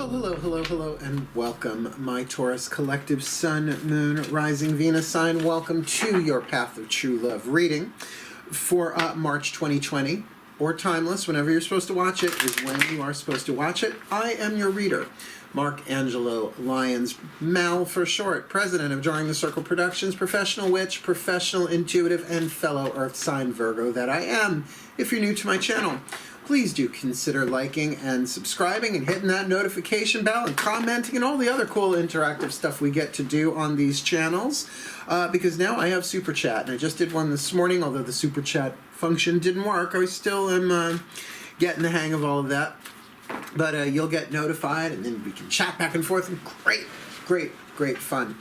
Well, hello, and welcome, my Taurus collective Sun, Moon, Rising, Venus sign. Welcome to your Path of True Love reading for March 2020, or timeless, whenever you're supposed to watch it, is when you are supposed to watch it. I am your reader, Mark Angelo Lyons, Mal for short, president of Drawing the Circle Productions, professional witch, professional intuitive, and fellow Earth sign Virgo that I am. If you're new to my channel, please do consider liking and subscribing and hitting that notification bell and commenting and all the other cool interactive stuff we get to do on these channels, because now I have Super Chat, and I just did one this morning. Although the Super Chat function didn't work, I still am getting the hang of all of that. But you'll get notified, and then we can chat back and forth, and great fun.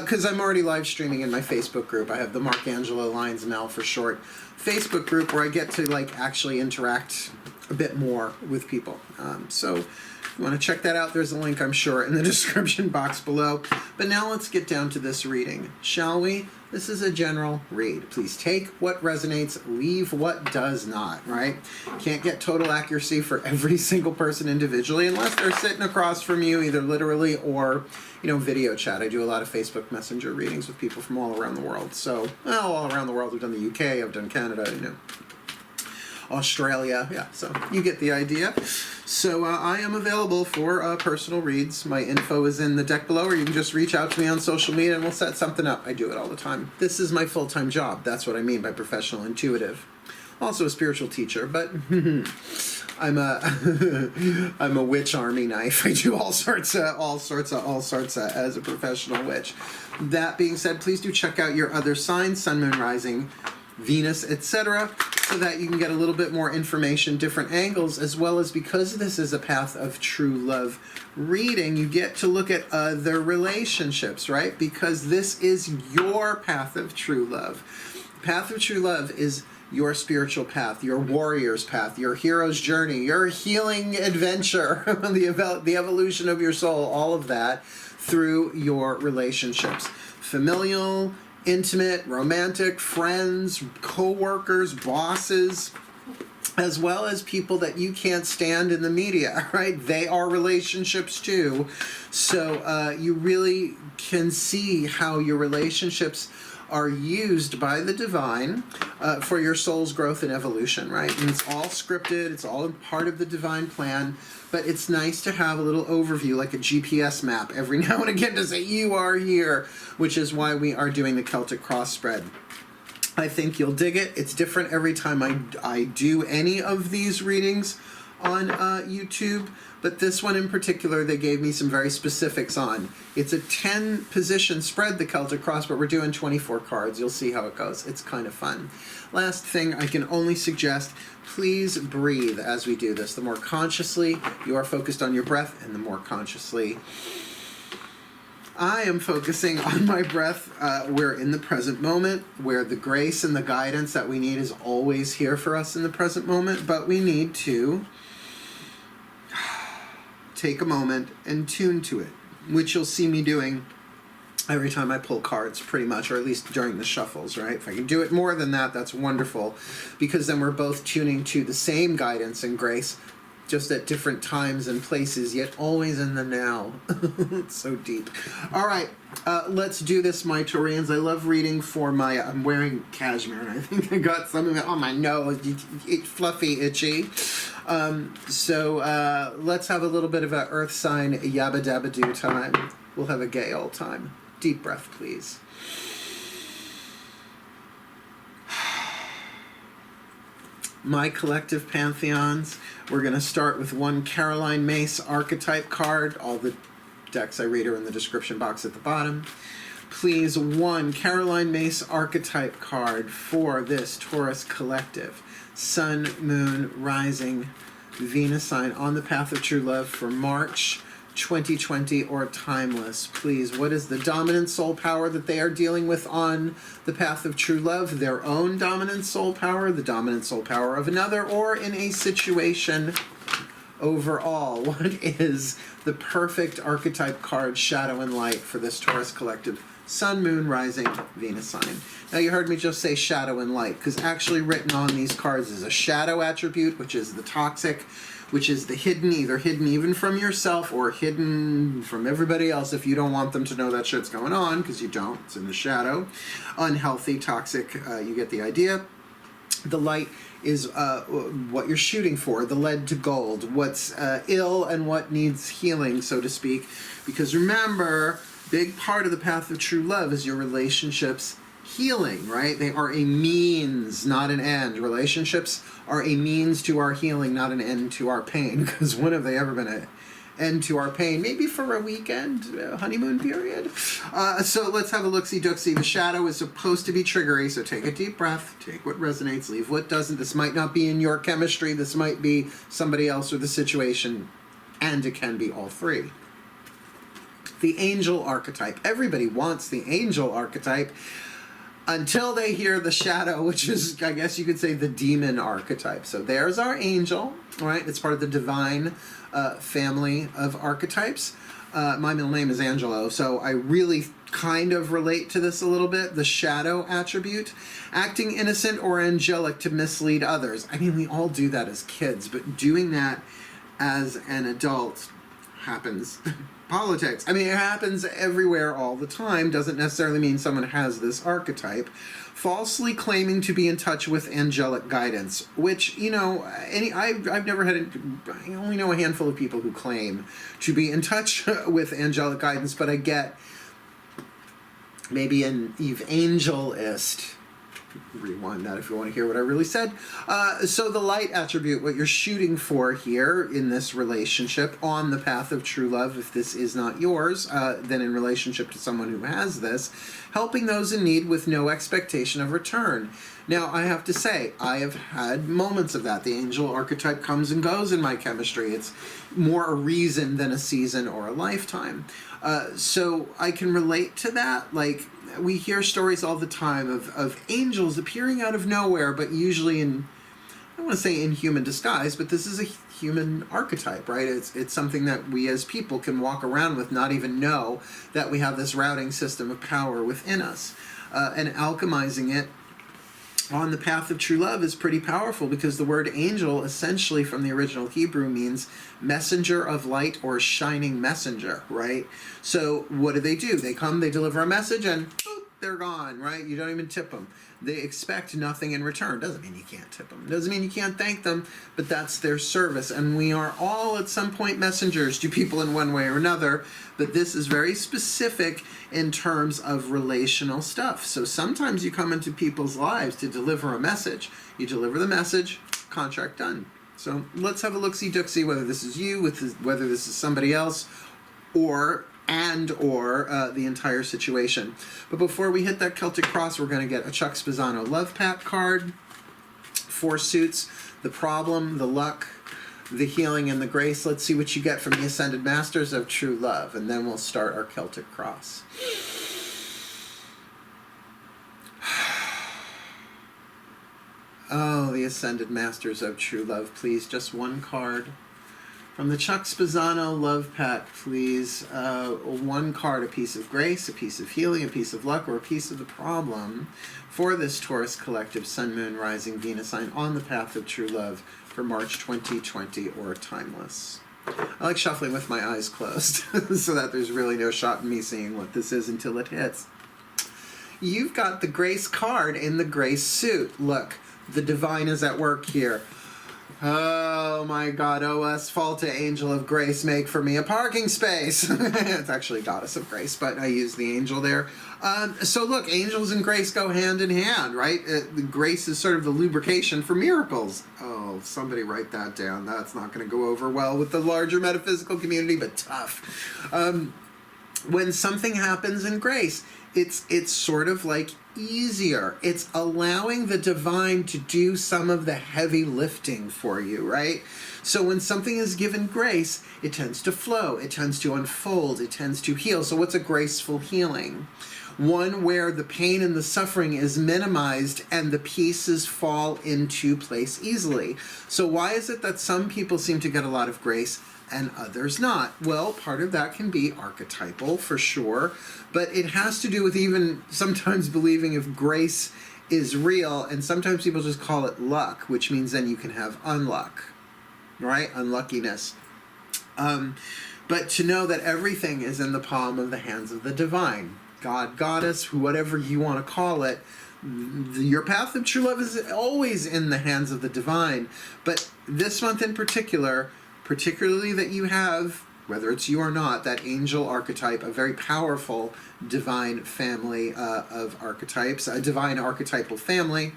Because I'm already live streaming in my Facebook group. I have the Mark Angelo Lyons Mal for short Facebook group where I get to actually interact a bit more with people. So if you want to check that out, there's a link, I'm sure, in the description box below. But now let's get down to this reading, shall we? This is a general read. Please take what resonates, leave what does not, right? Can't get total accuracy for every single person individually unless they're sitting across from you, either literally or, video chat. I do a lot of Facebook Messenger readings with people from all around the world. So, well, all around the world. We've done the UK, I've done Canada, Australia, yeah, so you get the idea. So I am available for personal reads. My info is in the deck below, or you can just reach out to me on social media and we'll set something up. I do it all the time. This is my full-time job. That's what I mean by professional intuitive. Also a spiritual teacher, but I'm a witch army knife. I do all sorts as a professional witch. That being said, please do check out your other signs, Sun, Moon, Rising, Venus, etc., so that you can get a little bit more information, different angles, as well as, because this is a Path of True Love reading, you get to look at other relationships, right? Because this is your Path of True Love. Path of True Love is your spiritual path, your warrior's path, your hero's journey, your healing adventure, the evolution of your soul, all of that through your relationships. Familial, intimate, romantic, friends, co-workers, bosses, as well as people that you can't stand in the media, right? They are relationships too. So you really can see how your relationships are used by the divine for your soul's growth and evolution, right? And it's all scripted, it's all part of the divine plan, but it's nice to have a little overview, like a GPS map, every now and again to say, you are here, which is why we are doing the Celtic cross spread. I think you'll dig it. It's different every time I do any of these readings on YouTube, but this one in particular, they gave me some very specifics on. It's a 10 position spread, the Celtic cross, but we're doing 24 cards. You'll see how it goes. It's kind of fun. Last thing I can only suggest, please breathe as we do this. The more consciously you are focused on your breath, and the more consciously I am focusing on my breath. We're in the present moment, where the grace and the guidance that we need is always here for us in the present moment, but we need to take a moment and tune to it, which you'll see me doing every time I pull cards, pretty much, or at least during the shuffles, right? If I can do it more than that, that's wonderful, because then we're both tuning to the same guidance and grace, just at different times and places, yet always in the now. It's so deep. All right, let's do this, my Taurians. I love reading for my, I'm wearing cashmere, and I think I got some of it on my nose. It's fluffy, itchy. So let's have a little bit of a earth sign yabba dabba doo time. We'll have a gay old time. Deep breath, please. My collective pantheons, we're going to start with one Caroline Mace archetype card. All the decks I read are in the description box at the bottom. Please, one Caroline Mace archetype card for this Taurus collective. Sun, Moon, Rising, Venus sign on the Path of True Love for March 2020 or timeless. Please, what is the dominant soul power that they are dealing with on the Path of True Love? Their own dominant soul power, the dominant soul power of another, or in a situation overall? What is the perfect archetype card, Shadow and Light, for this Taurus collective Sun, Moon, Rising, Venus sign. Now you heard me just say shadow and light, because actually written on these cards is a shadow attribute, which is the toxic, which is the hidden, either hidden even from yourself or hidden from everybody else if you don't want them to know that shit's going on, because you don't. It's in the shadow. Unhealthy, toxic, you get the idea. The light is what you're shooting for, the lead to gold, what's ill and what needs healing, so to speak. Because remember, big part of the path of true love is your relationships healing, right? They are a means, not an end. Relationships are a means to our healing, not an end to our pain. Because when have they ever been an end to our pain? Maybe for a weekend, honeymoon period. So let's have a look-see-dooksy. The shadow is supposed to be triggery, so take a deep breath, take what resonates, leave what doesn't. This might not be in your chemistry, this might be somebody else or the situation, and it can be all three. The angel archetype. Everybody wants the angel archetype until they hear the shadow, which is, I guess you could say, the demon archetype. So there's our angel, right? It's part of the divine family of archetypes. My middle name is Angelo, so I really kind of relate to this a little bit. The shadow attribute, acting innocent or angelic to mislead others. I mean, we all do that as kids, but doing that as an adult happens. Politics. I mean, it happens everywhere all the time. Doesn't necessarily mean someone has this archetype. Falsely claiming to be in touch with angelic guidance, which, you know, I've never had, I only know a handful of people who claim to be in touch with angelic guidance, but I get maybe an evangelist. Rewind that if you want to hear what I really said. So the light attribute, what you're shooting for here in this relationship on the path of true love, if this is not yours, then in relationship to someone who has this, helping those in need with no expectation of return. Now, I have to say, I have had moments of that. The angel archetype comes and goes in my chemistry. It's more a reason than a season or a lifetime. So I can relate to that. Like, we hear stories all the time of angels appearing out of nowhere, but usually in, I don't want to say in human disguise, but this is a human archetype, right? It's something that we as people can walk around with, not even know that we have this routing system of power within us. And alchemizing it on the path of true love is pretty powerful, because the word angel essentially from the original Hebrew means messenger of light or shining messenger, right? So what do? They come, they deliver a message, and boop, they're gone, right? You don't even tip them. They expect nothing in return. Doesn't mean you can't tip them. Doesn't mean you can't thank them, but that's their service. And we are all at some point messengers to people in one way or another, but this is very specific in terms of relational stuff. So sometimes you come into people's lives to deliver a message. You deliver the message, contract done. So let's have a look-see-dooksy, whether this is you, whether this is somebody else, or the entire situation. But before we hit that Celtic cross, we're going to get a Chuck Spezzano Love Pack card, 4 suits, the problem, the luck, the healing, and the grace. Let's see what you get from the Ascended Masters of True Love, and then we'll start our Celtic cross. Oh, the Ascended Masters of True Love, please, just one card. From the Chuck Spezzano Love Pack, please, one card, a piece of grace, a piece of healing, a piece of luck, or a piece of the problem for this Taurus collective Sun, Moon, Rising, Venus sign on the path of true love for March 2020 or timeless. I like shuffling with my eyes closed so that there's really no shot in me seeing what this is until it hits. You've got the grace card in the grace suit. Look, the divine is at work here. Oh my God, O Asphalta, angel of grace, make for me a parking space. It's actually goddess of grace, but I use the angel there. So look, angels and grace go hand in hand, right? Grace is sort of the lubrication for miracles. Oh, somebody write that down. That's not going to go over well with the larger metaphysical community, but tough. When something happens in grace, it's sort of like easier. It's allowing the divine to do some of the heavy lifting for you, right? So when something is given grace, it tends to flow, it tends to unfold, it tends to heal. So what's a graceful healing? one where the pain and the suffering is minimized and the pieces fall into place easily. So why is it that some people seem to get a lot of grace and others not? Well, part of that can be archetypal for sure, but it has to do with even sometimes believing if grace is real, and sometimes people just call it luck, which means then you can have unluck, right? Unluckiness. But to know that everything is in the palm of the hands of the divine. God, goddess, whatever you want to call it, your path of true love is always in the hands of the divine. But this month in particular, particularly that you have, whether it's you or not, that angel archetype, a very powerful divine family of archetypes, a divine archetypal family.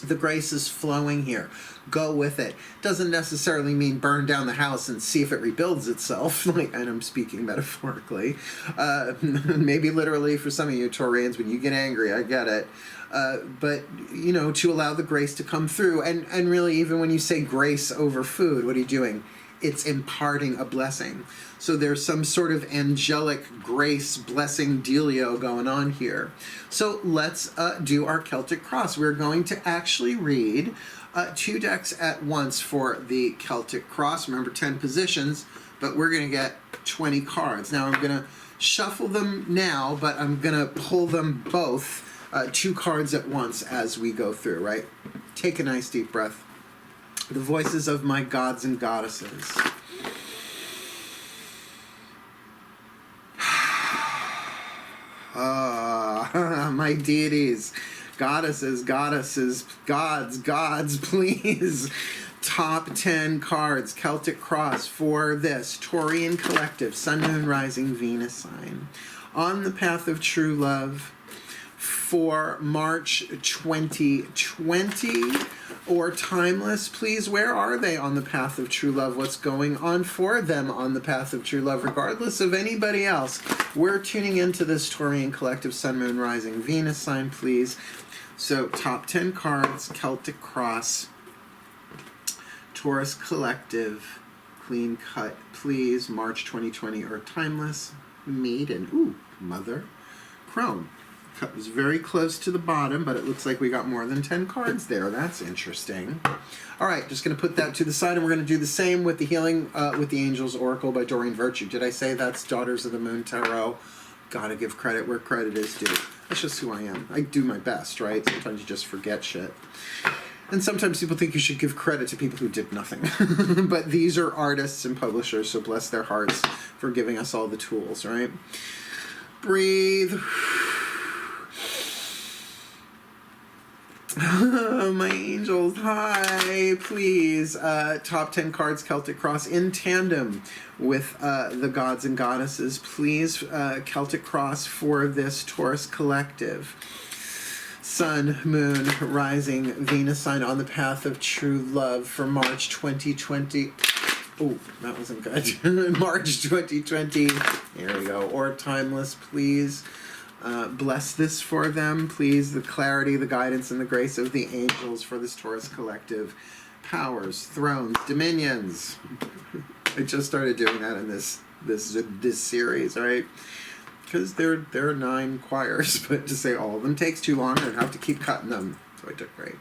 The grace is flowing here. Go with it. Doesn't necessarily mean burn down the house and see if it rebuilds itself, and I'm speaking metaphorically. Maybe literally for some of you Taurians, when you get angry, I get it. But, you know, to allow the grace to come through. And really, even when you say grace over food, what are you doing? It's imparting a blessing. So there's some sort of angelic grace, blessing dealio going on here. So let's do our Celtic cross. We're going to actually read 2 decks at once for the Celtic cross. Remember, 10 positions, but we're going to get 20 cards. Now I'm going to shuffle them now, but I'm going to pull them both 2 cards at once as we go through, right? Take a nice deep breath. The voices of my gods and goddesses. My deities, goddesses, gods, please. Top 10 cards, Celtic cross for this Taurian collective, Sun, Moon, Rising, Venus sign. On the path of true love for March 2020. Or timeless, please, where are they on the path of true love? What's going on for them on the path of true love, regardless of anybody else? We're tuning into this Taurian collective, Sun, Moon, Rising, Venus sign, please. So, top 10 cards, Celtic cross, Taurus collective, clean cut, please, March 2020, or timeless, maiden, ooh, mother, chrome. Cut was very close to the bottom, but it looks like we got more than 10 cards there. That's interesting. All right, just going to put that to the side, and we're going to do the same with the Healing with the Angels Oracle by Doreen Virtue. Did I say that's Daughters of the Moon Tarot? Gotta give credit where credit is due. That's just who I am. I do my best, right? Sometimes you just forget shit. And sometimes people think you should give credit to people who did nothing. But these are artists and publishers, so bless their hearts for giving us all the tools, right? Breathe. My angels, hi, please. Top 10 cards, Celtic cross, in tandem with the gods and goddesses. Please, Celtic cross for this Taurus collective. Sun, Moon, Rising, Venus sign on the path of true love for March 2020. Oh, that wasn't good. March 2020. There we go. Or timeless, please. Bless this for them, please. The clarity, the guidance, and the grace of the angels for this Taurus collective. Powers, thrones, dominions. I just started doing that in this series, right? Because there are 9 choirs, but to say all of them takes too long, and I'd have to keep cutting them. So I took break.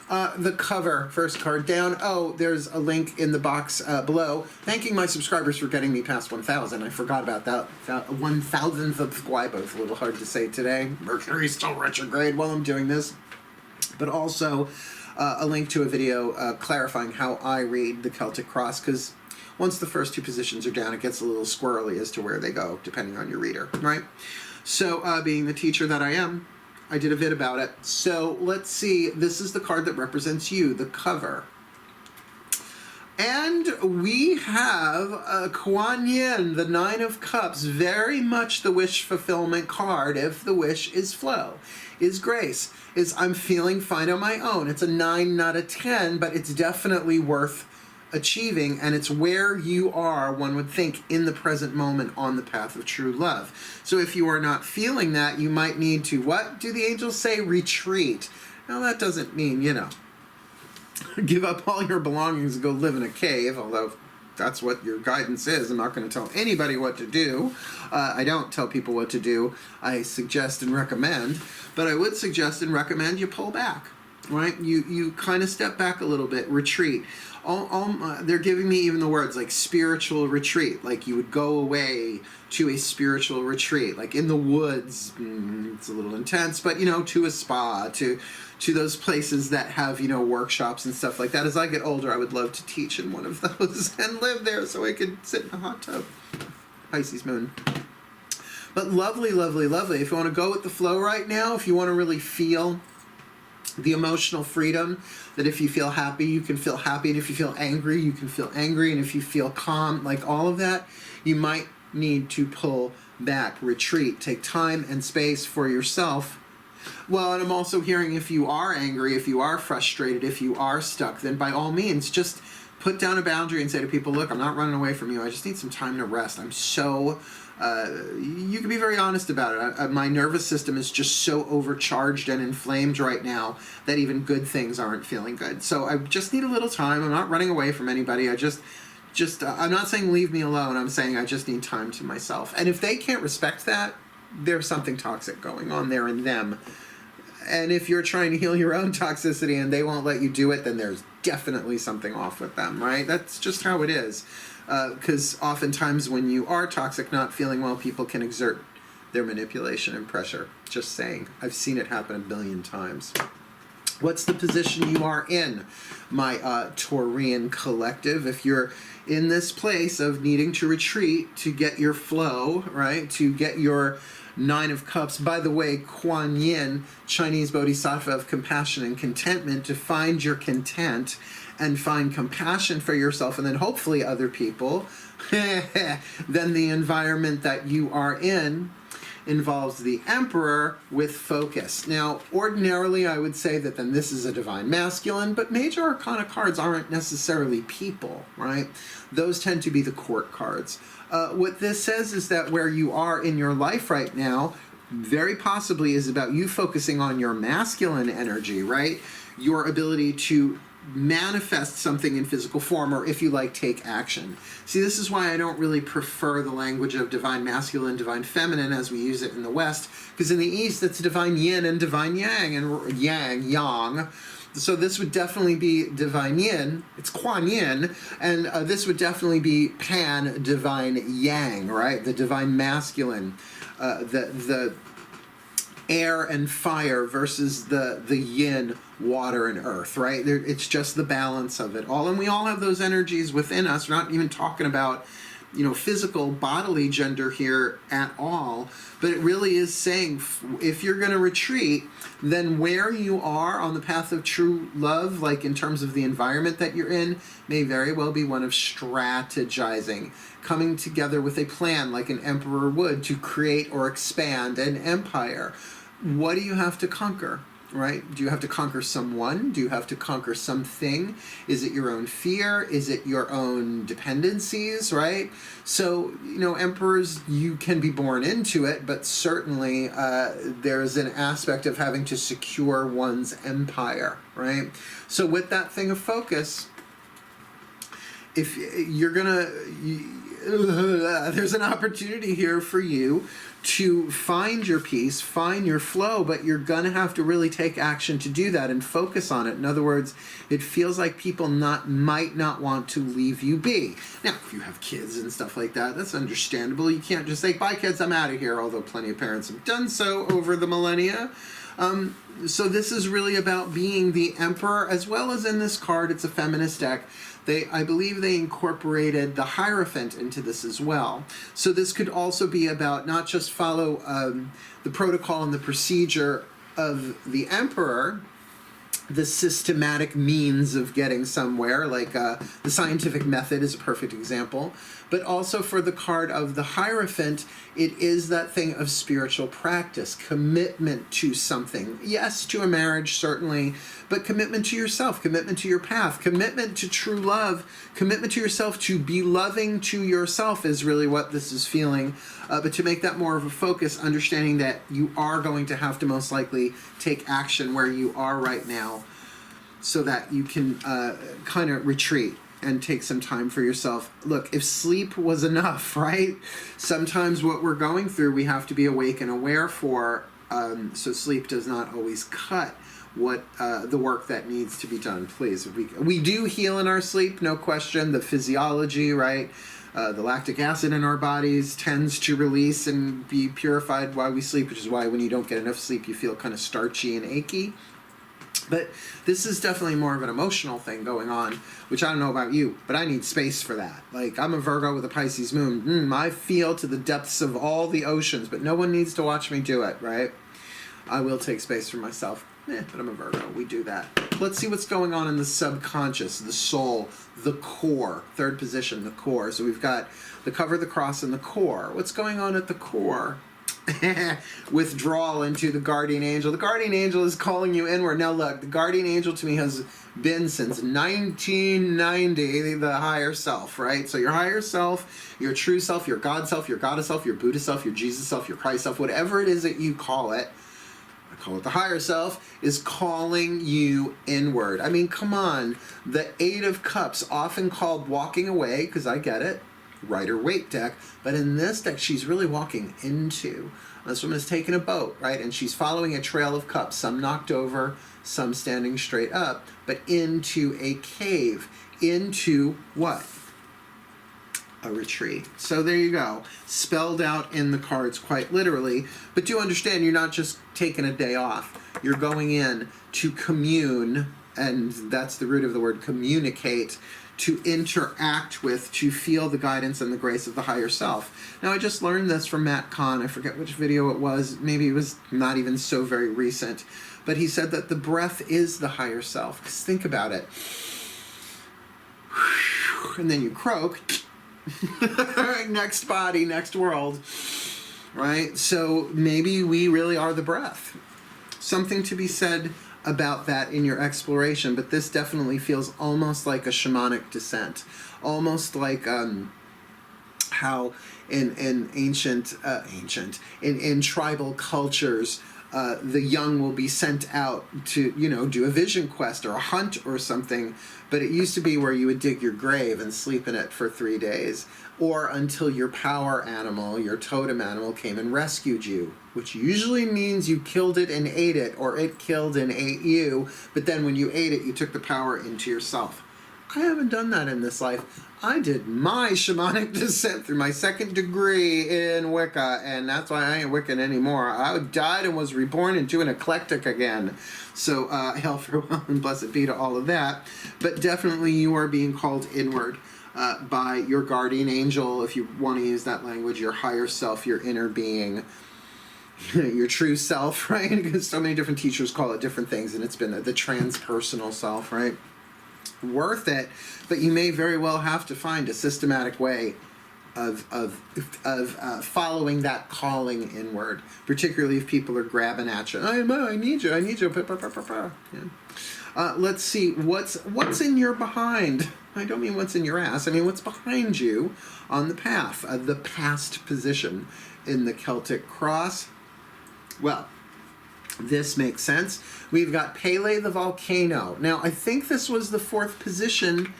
The cover, first card down. Oh, there's a link in the box below. Thanking my subscribers for getting me past 1,000. I forgot about that. 1,000th of Guaibo. It's a little hard to say today. Mercury's still retrograde while I'm doing this. But also a link to a video clarifying how I read the Celtic cross, because once the first 2 positions are down, it gets a little squirrely as to where they go, depending on your reader, right? So, being the teacher that I am, I did a vid about it. So let's see. This is the card that represents you, the cover. And we have Kuan Yin, the 9 of Cups, very much the wish fulfillment card, if the wish is flow, is grace, is I'm feeling fine on my own. It's a 9, not a 10, but it's definitely worth achieving, and it's where you are, one would think, in the present moment on the path of true love. So if you are not feeling that, you might need to, what do the angels say? Retreat. Now that doesn't mean, you know, give up all your belongings and go live in a cave, although that's what your guidance is. I'm not going to tell anybody what to do. I don't tell people what to do. I suggest and recommend, but I would suggest and recommend you pull back, right? You kind of step back a little bit, retreat. They're giving me even the words like spiritual retreat, like you would go away to a spiritual retreat, like in the woods. It's a little intense, but to a spa, to those places that have workshops and stuff like that. As I get older, I would love to teach in one of those and live there so I could sit in a hot tub. Pisces moon. But lovely, lovely, lovely. If you want to go with the flow right now, if you want to really feel the emotional freedom, that if you feel happy, you can feel happy, and if you feel angry, you can feel angry, and if you feel calm, like all of that, you might need to pull back, retreat, take time and space for yourself. Well, and I'm also hearing if you are angry, if you are frustrated, if you are stuck, then by all means, just put down a boundary and say to people, look, I'm not running away from you. I just need some time to rest. I'm so... you can be very honest about it. My nervous system is just so overcharged and inflamed right now that even good things aren't feeling good. So I just need a little time. I'm not running away from anybody. I'm not saying leave me alone. I'm saying I just need time to myself. And if they can't respect that, there's something toxic going on there in them. And if you're trying to heal your own toxicity and they won't let you do it, then there's definitely something off with them, right? That's just how it is. Because oftentimes when you are toxic, not feeling well, people can exert their manipulation and pressure. Just saying. I've seen it happen a billion times. What's the position you are in, my Taurian collective? If you're in this place of needing to retreat to get your flow, right, to get your Nine of Cups. By the way, Kuan Yin, Chinese bodhisattva of compassion and contentment, to find your content and find compassion for yourself and then hopefully other people, then the environment that you are in involves the Emperor with focus. Now, ordinarily, I would say that then this is a divine masculine, but major arcana cards aren't necessarily people, right? Those tend to be the court cards. What this says is that where you are in your life right now, very possibly is about you focusing on your masculine energy, right? Your ability to manifest something in physical form, or if you like, take action. See, this is why I don't really prefer the language of divine masculine, divine feminine as we use it in the West, because in the East it's divine yin and divine yang, and yang. So this would definitely be divine yin, it's Kuan Yin, and this would definitely be pan divine yang, right? The divine masculine, the air and fire versus the yin, water and earth, right? It's just the balance of it all. And we all have those energies within us. We're not even talking about, physical, bodily gender here at all. But it really is saying, if you're going to retreat, then where you are on the path of true love, like in terms of the environment that you're in, may very well be one of strategizing, coming together with a plan like an emperor would to create or expand an empire. What do you have to conquer? Right? Do you have to conquer someone? Do you have to conquer something? Is it your own fear? Is it your own dependencies, right? So, emperors, you can be born into it, but certainly there's an aspect of having to secure one's empire, right? So with that thing of focus, if you're there's an opportunity here for you to find your peace, find your flow, but you're gonna have to really take action to do that and focus on it. In other words, it feels like people might not want to leave you be. Now, if you have kids and stuff like that, that's understandable. You can't just say, bye kids, I'm out of here, although plenty of parents have done so over the millennia. So this is really about being the emperor, as well as in this card, it's a feminist deck. I believe they incorporated the Hierophant into this as well. So this could also be about not just follow the protocol and the procedure of the emperor, the systematic means of getting somewhere, like the scientific method is a perfect example, but also for the card of the Hierophant, it is that thing of spiritual practice, commitment to something. Yes, to a marriage, certainly, but commitment to yourself, commitment to your path, commitment to true love, commitment to yourself, to be loving to yourself is really what this is feeling. But to make that more of a focus, understanding that you are going to have to most likely take action where you are right now so that you can kind of retreat and take some time for yourself. Look, if sleep was enough, right? Sometimes what we're going through, we have to be awake and aware for, so sleep does not always cut what the work that needs to be done. Please, we do heal in our sleep, no question. The physiology, right? The lactic acid in our bodies tends to release and be purified while we sleep, which is why when you don't get enough sleep, you feel kind of starchy and achy. But this is definitely more of an emotional thing going on, which I don't know about you, but I need space for that. Like, I'm a Virgo with a Pisces moon. I feel to the depths of all the oceans, but no one needs to watch me do it, right? I will take space for myself. But I'm a Virgo. We do that. Let's see what's going on in the subconscious, the soul, the core. Third position, the core. So we've got the cover, the cross, and the core. What's going on at the core? Withdrawal into the guardian angel. The guardian angel is calling you inward. Now look, the guardian angel to me has been since 1990, the higher self, right? So your higher self, your true self, your God self, your goddess self, your Buddha self, your Jesus self, your Christ self, whatever it is that you call it, I call it the higher self, is calling you inward. I mean, come on. The Eight of Cups, often called walking away, because I get it, Rider-Waite deck, but in this deck, she's really walking into. This woman is taking a boat, right? And she's following a trail of cups, some knocked over, some standing straight up, but into a cave. Into what? A retreat. So there you go. Spelled out in the cards quite literally. But do understand, you're not just taking a day off. You're going in to commune, and that's the root of the word communicate, to interact with, to feel the guidance and the grace of the higher self. Now, I just learned this from Kahn. I forget which video it was. Maybe it was not even so very recent. But he said that the breath is the higher self. Just think about it. And then you croak. Next body, next world. Right? So maybe we really are the breath. Something to be said about that in your exploration, but this definitely feels almost like a shamanic descent, almost like how in tribal cultures the young will be sent out to, do a vision quest or a hunt or something, but it used to be where you would dig your grave and sleep in it for 3 days, or until your power animal, your totem animal, came and rescued you, which usually means you killed it and ate it, or it killed and ate you, but then when you ate it, you took the power into yourself. I haven't done that in this life. I did my shamanic descent through my 2nd degree in Wicca, and that's why I ain't Wiccan anymore. I died and was reborn into an eclectic again. So, hell farewell and blessed be to all of that. But definitely you are being called inward by your guardian angel, if you want to use that language, your higher self, your inner being, your true self, right? Because so many different teachers call it different things, and it's been the transpersonal self, right? Worth it, but you may very well have to find a systematic way of following that calling inward, particularly if people are grabbing at you. I need you. Yeah. Let's see, what's in your behind? I don't mean what's in your ass. I mean what's behind you on the path, the past position in the Celtic cross. Well, this makes sense. We've got Pele the volcano. Now, I think this was the 4th position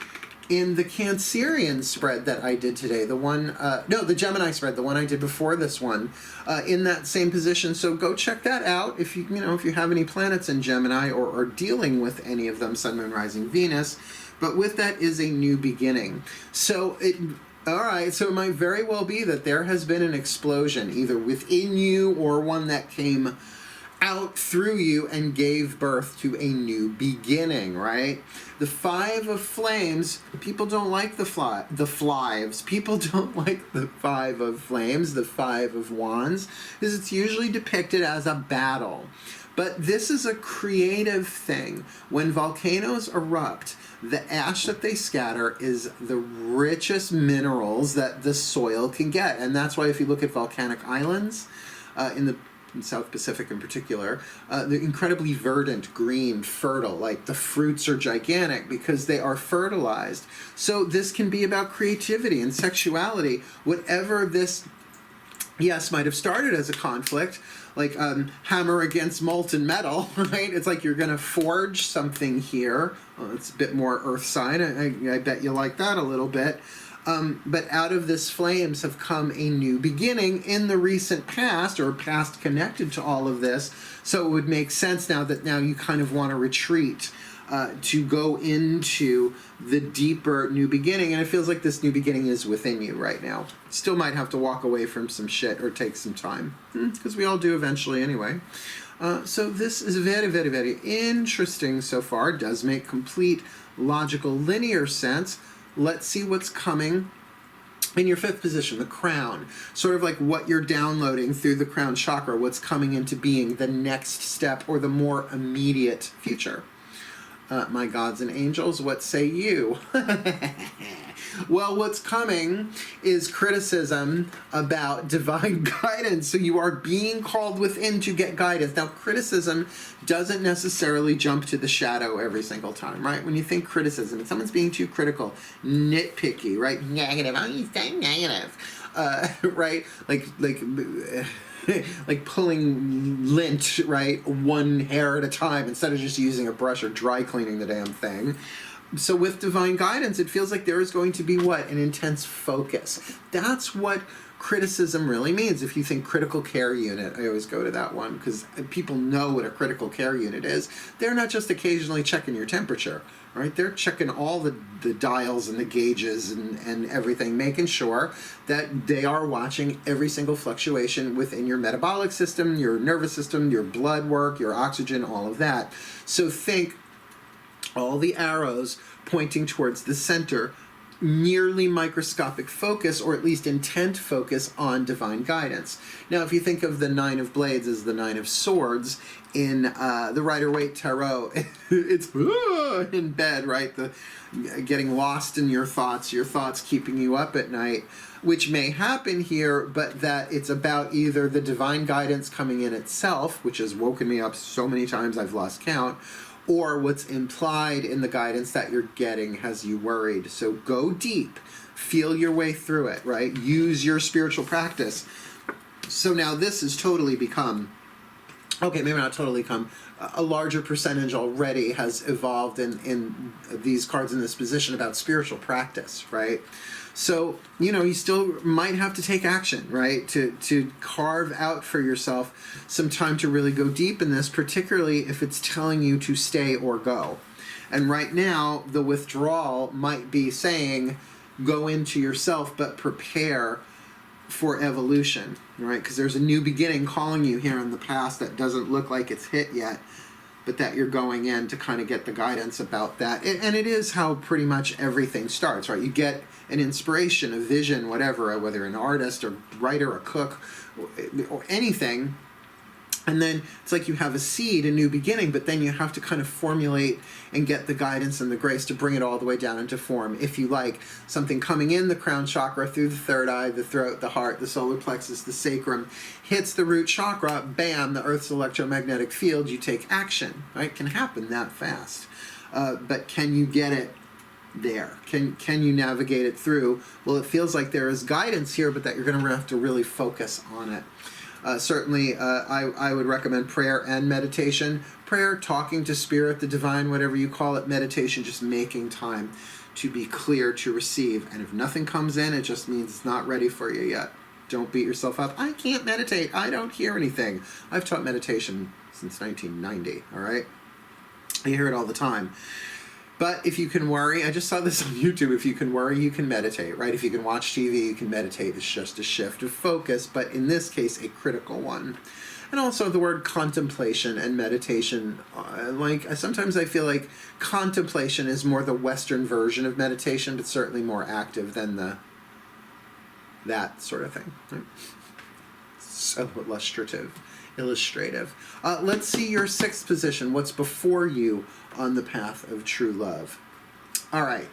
in the Cancerian spread that I did today. The one, the Gemini spread, the one I did before this one, in that same position. So go check that out if you have any planets in Gemini or are dealing with any of them, Sun, Moon, Rising, Venus. But with that is a new beginning. So all right, so it might very well be that there has been an explosion, either within you or one that came out through you and gave birth to a new beginning, right? The 5 of flames, people don't like the fives. People don't like the 5 of flames, the 5 of wands, because it's usually depicted as a battle. But this is a creative thing. When volcanoes erupt, the ash that they scatter is the richest minerals that the soil can get. And that's why if you look at volcanic islands, in the South Pacific in particular, they're incredibly verdant, green, fertile. Like the fruits are gigantic because they are fertilized. So this can be about creativity and sexuality. Whatever this, yes, might have started as a conflict, hammer against molten metal, right? It's like you're going to forge something here. Well, it's a bit more earth sign. I bet you like that a little bit. But out of this flames have come a new beginning in the recent past, or past connected to all of this. So it would make sense now that now you kind of want to retreat to go into the deeper new beginning. And it feels like this new beginning is within you right now. Still might have to walk away from some shit or take some time, because we all do eventually anyway. So this is very, very, very interesting so far. It does make complete logical linear sense. Let's see what's coming in your fifth position, the crown. Sort of like what you're downloading through the crown chakra, what's coming into being, the next step or the more immediate future. My gods and angels, what say you? Well, what's coming is criticism about divine guidance. So you are being called within to get guidance. Now, criticism doesn't necessarily jump to the shadow every single time, right? When you think criticism, if someone's being too critical, nitpicky, right? Negative, oh, he's saying negative, right? Like pulling lint, right, one hair at a time instead of just using a brush or dry cleaning the damn thing. So with divine guidance, it feels like there is going to be what? An intense focus. That's what criticism really means. If you think critical care unit, I always go to that one because people know what a critical care unit is. They're not just occasionally checking your temperature, right? They're checking all the dials and the gauges and everything, making sure that they are watching every single fluctuation within your metabolic system, your nervous system, your blood work, your oxygen, all of that. So think all the arrows pointing towards the center, nearly microscopic focus, or at least intent focus on divine guidance. Now, if you think of the Nine of Blades as the Nine of Swords in the Rider-Waite Tarot, it's in bed, right? Getting lost in your thoughts keeping you up at night, which may happen here, but that it's about either the divine guidance coming in itself, which has woken me up so many times I've lost count, or what's implied in the guidance that you're getting has you worried. So go deep, feel your way through it, right? Use your spiritual practice. So now this has totally become, okay, maybe not totally come, a larger percentage already has evolved in these cards in this position about spiritual practice, right? So, you still might have to take action, right? To carve out for yourself some time to really go deep in this, particularly if it's telling you to stay or go. And right now, the withdrawal might be saying, go into yourself, but prepare for evolution, right? Because there's a new beginning calling you here in the past that doesn't look like it's hit yet, but that you're going in to kind of get the guidance about that. And it is how pretty much everything starts, right? You get an inspiration, a vision, whatever, whether an artist or writer, a cook, or anything. And then it's like you have a seed, a new beginning, but then you have to kind of formulate and get the guidance and the grace to bring it all the way down into form. If you like something coming in the crown chakra, through the third eye, the throat, the heart, the solar plexus, the sacrum, hits the root chakra, bam, the Earth's electromagnetic field, you take action, right? It can happen that fast. But can you get it there? Can you navigate it through? Well, it feels like there is guidance here, but that you're going to have to really focus on it. Certainly, I would recommend prayer and meditation. Prayer, talking to spirit, the divine, whatever you call it. Meditation, just making time to be clear to receive. And if nothing comes in, it just means it's not ready for you yet. Don't beat yourself up. I can't meditate. I don't hear anything. I've taught meditation since 1990, all right? I hear it all the time. But if you can worry, I just saw this on YouTube, if you can worry, you can meditate, right? If you can watch TV, you can meditate. It's just a shift of focus, but in this case, a critical one. And also the word contemplation and meditation, sometimes I feel like contemplation is more the Western version of meditation, but certainly more active than that sort of thing. Right? So illustrative. Let's see your sixth position, what's before you on the path of true love. All right.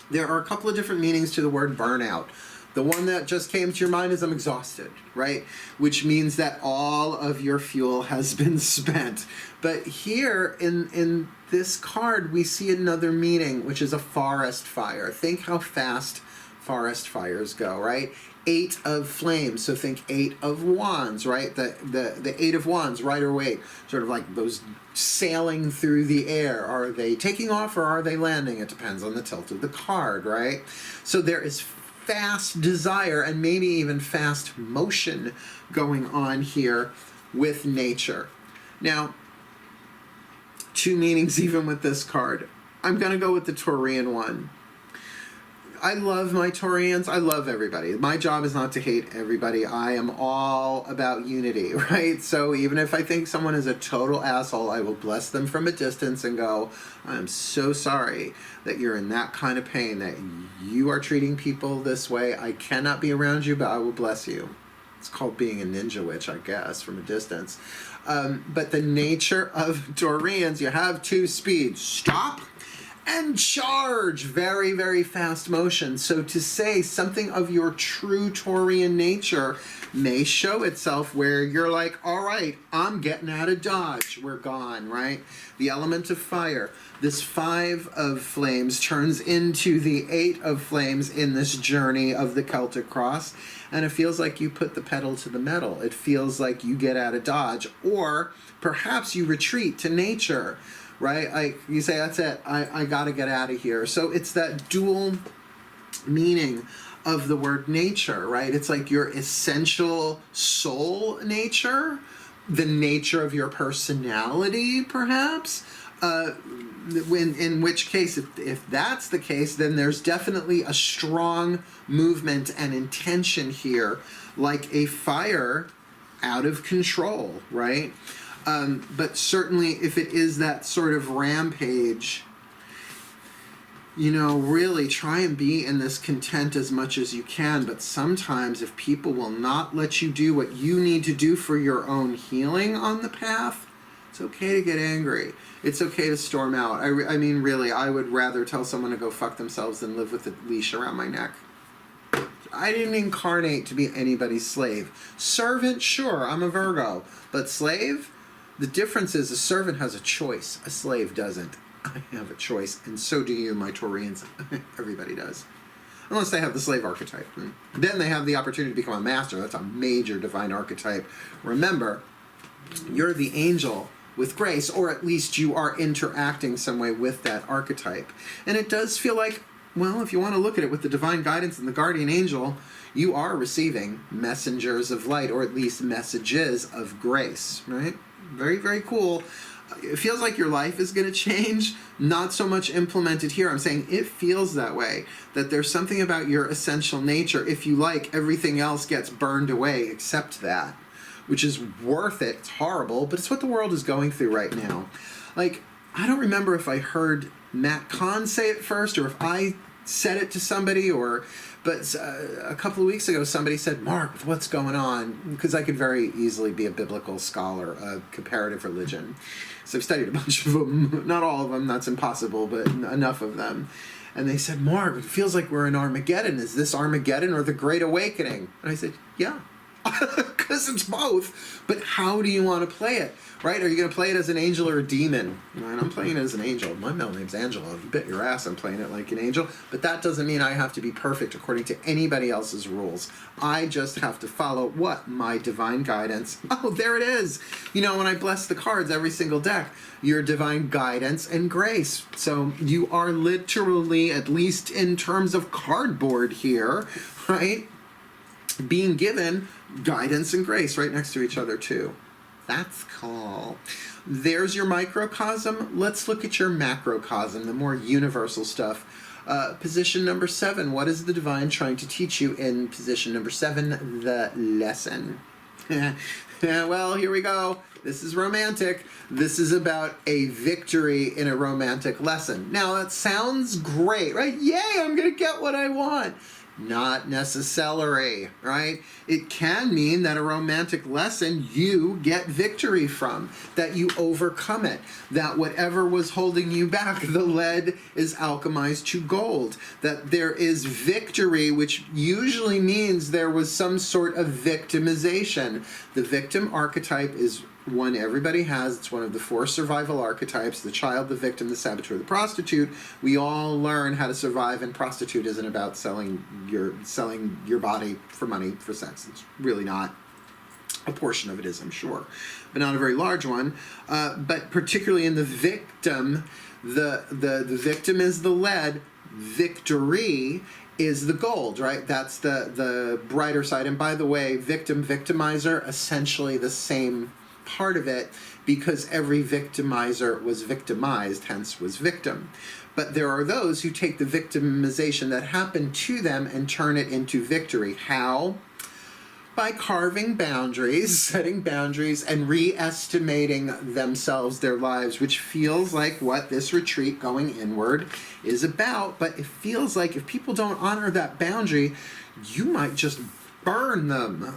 There are a couple of different meanings to the word burnout. The one that just came to your mind is I'm exhausted, right? Which means that all of your fuel has been spent. But here in this card, we see another meaning, which is a forest fire. Think how fast forest fires go, right? 8 of flames, so think 8 of wands, right? The 8 of wands, rider waite, sort of like those sailing through the air. Are they taking off or are they landing? It depends on the tilt of the card, right? So there is fast desire and maybe even fast motion going on here with nature. Now, 2 meanings even with this card. I'm going to go with the Taurian one. I love my Taurians. I love everybody. My job is not to hate everybody. I am all about unity, right? So even if I think someone is a total asshole, I will bless them from a distance and go, I'm so sorry that you're in that kind of pain, that you are treating people this way. I cannot be around you, but I will bless you. It's called being a ninja witch, I guess, from a distance. But the nature of Taurians, you have 2 speeds. Stop and charge. Very, very fast motion. So to say something of your true Taurian nature may show itself where you're like, all right, I'm getting out of Dodge. We're gone, right? The element of fire. This 5 of flames turns into the 8 of flames in this journey of the Celtic cross. And it feels like you put the pedal to the metal. It feels like you get out of Dodge. Or perhaps you retreat to nature. Right? You say, that's it, I got to get out of here. So it's that dual meaning of the word nature, right? It's like your essential soul nature, the nature of your personality, perhaps. In which case, if that's the case, then there's definitely a strong movement and intention here, like a fire out of control, right? But certainly if it is that sort of rampage, you know, really try and be in this content as much as you can. But sometimes if people will not let you do what you need to do for your own healing on the path, it's okay to get angry. It's okay to storm out. I mean, really, I would rather tell someone to go fuck themselves than live with a leash around my neck. I didn't incarnate to be anybody's slave. Servant, sure, I'm a Virgo. But slave? The difference is a servant has a choice. A slave doesn't. I have a choice, and so do you, my Taurians. Everybody does. Unless they have the slave archetype. Then they have the opportunity to become a master. That's a major divine archetype. Remember, you're the angel with grace, or at least you are interacting some way with that archetype. And it does feel like, well, if you want to look at it with the divine guidance and the guardian angel, you are receiving messengers of light, or at least messages of grace, right? Very, very cool. It feels like your life is going to change, not so much implemented here. I'm saying it feels that way, that there's something about your essential nature. If you like, everything else gets burned away except that, which is worth it. It's horrible, but it's what the world is going through right now. Like, I don't remember if I heard Matt Kahn say it first or if I said it to somebody, but a couple of weeks ago somebody said, Mark, what's going on? Because I could very easily be a biblical scholar of comparative religion. So I've studied a bunch of them, not all of them, that's impossible, but enough of them. And they said, Mark, it feels like we're in Armageddon. Is this Armageddon or the Great Awakening? And I said, yeah, because it's both. But how do you want to play it? Right? Are you going to play it as an angel or a demon? Right? I'm playing it as an angel. My middle name's Angela. You bet your ass I'm playing it like an angel. But that doesn't mean I have to be perfect according to anybody else's rules. I just have to follow what? My divine guidance. Oh, there it is. You know, when I bless the cards every single deck, your divine guidance and grace. So you are literally, at least in terms of cardboard here, right, being given guidance and grace right next to each other too. That's cool. There's your microcosm. Let's look at your macrocosm, the more universal stuff. Position number 7. What is the divine trying to teach you in position number 7? The lesson. Well, here we go. This is romantic. This is about a victory in a romantic lesson. Now, that sounds great, right? Yay, I'm going to get what I want. Not necessarily, right? It can mean that a romantic lesson you get victory from, that you overcome it, that whatever was holding you back, the lead is alchemized to gold, that there is victory, which usually means there was some sort of victimization. The victim archetype is one everybody has. It's one of the 4 survival archetypes: the child, the victim, the saboteur, the prostitute. We all learn how to survive, and prostitute isn't about selling your body for money for sex. It's really not. A portion of it is, I'm sure, but not a very large one. But particularly in the victim, the victim is the lead. Victory is the gold, right? That's the brighter side. And by the way, victim, victimizer, essentially the same part of it, because every victimizer was victimized, hence was victim. But there are those who take the victimization that happened to them and turn it into victory. How? By carving boundaries, setting boundaries, and re-estimating themselves, their lives, which feels like what this retreat going inward is about. But it feels like if people don't honor that boundary, you might just burn them.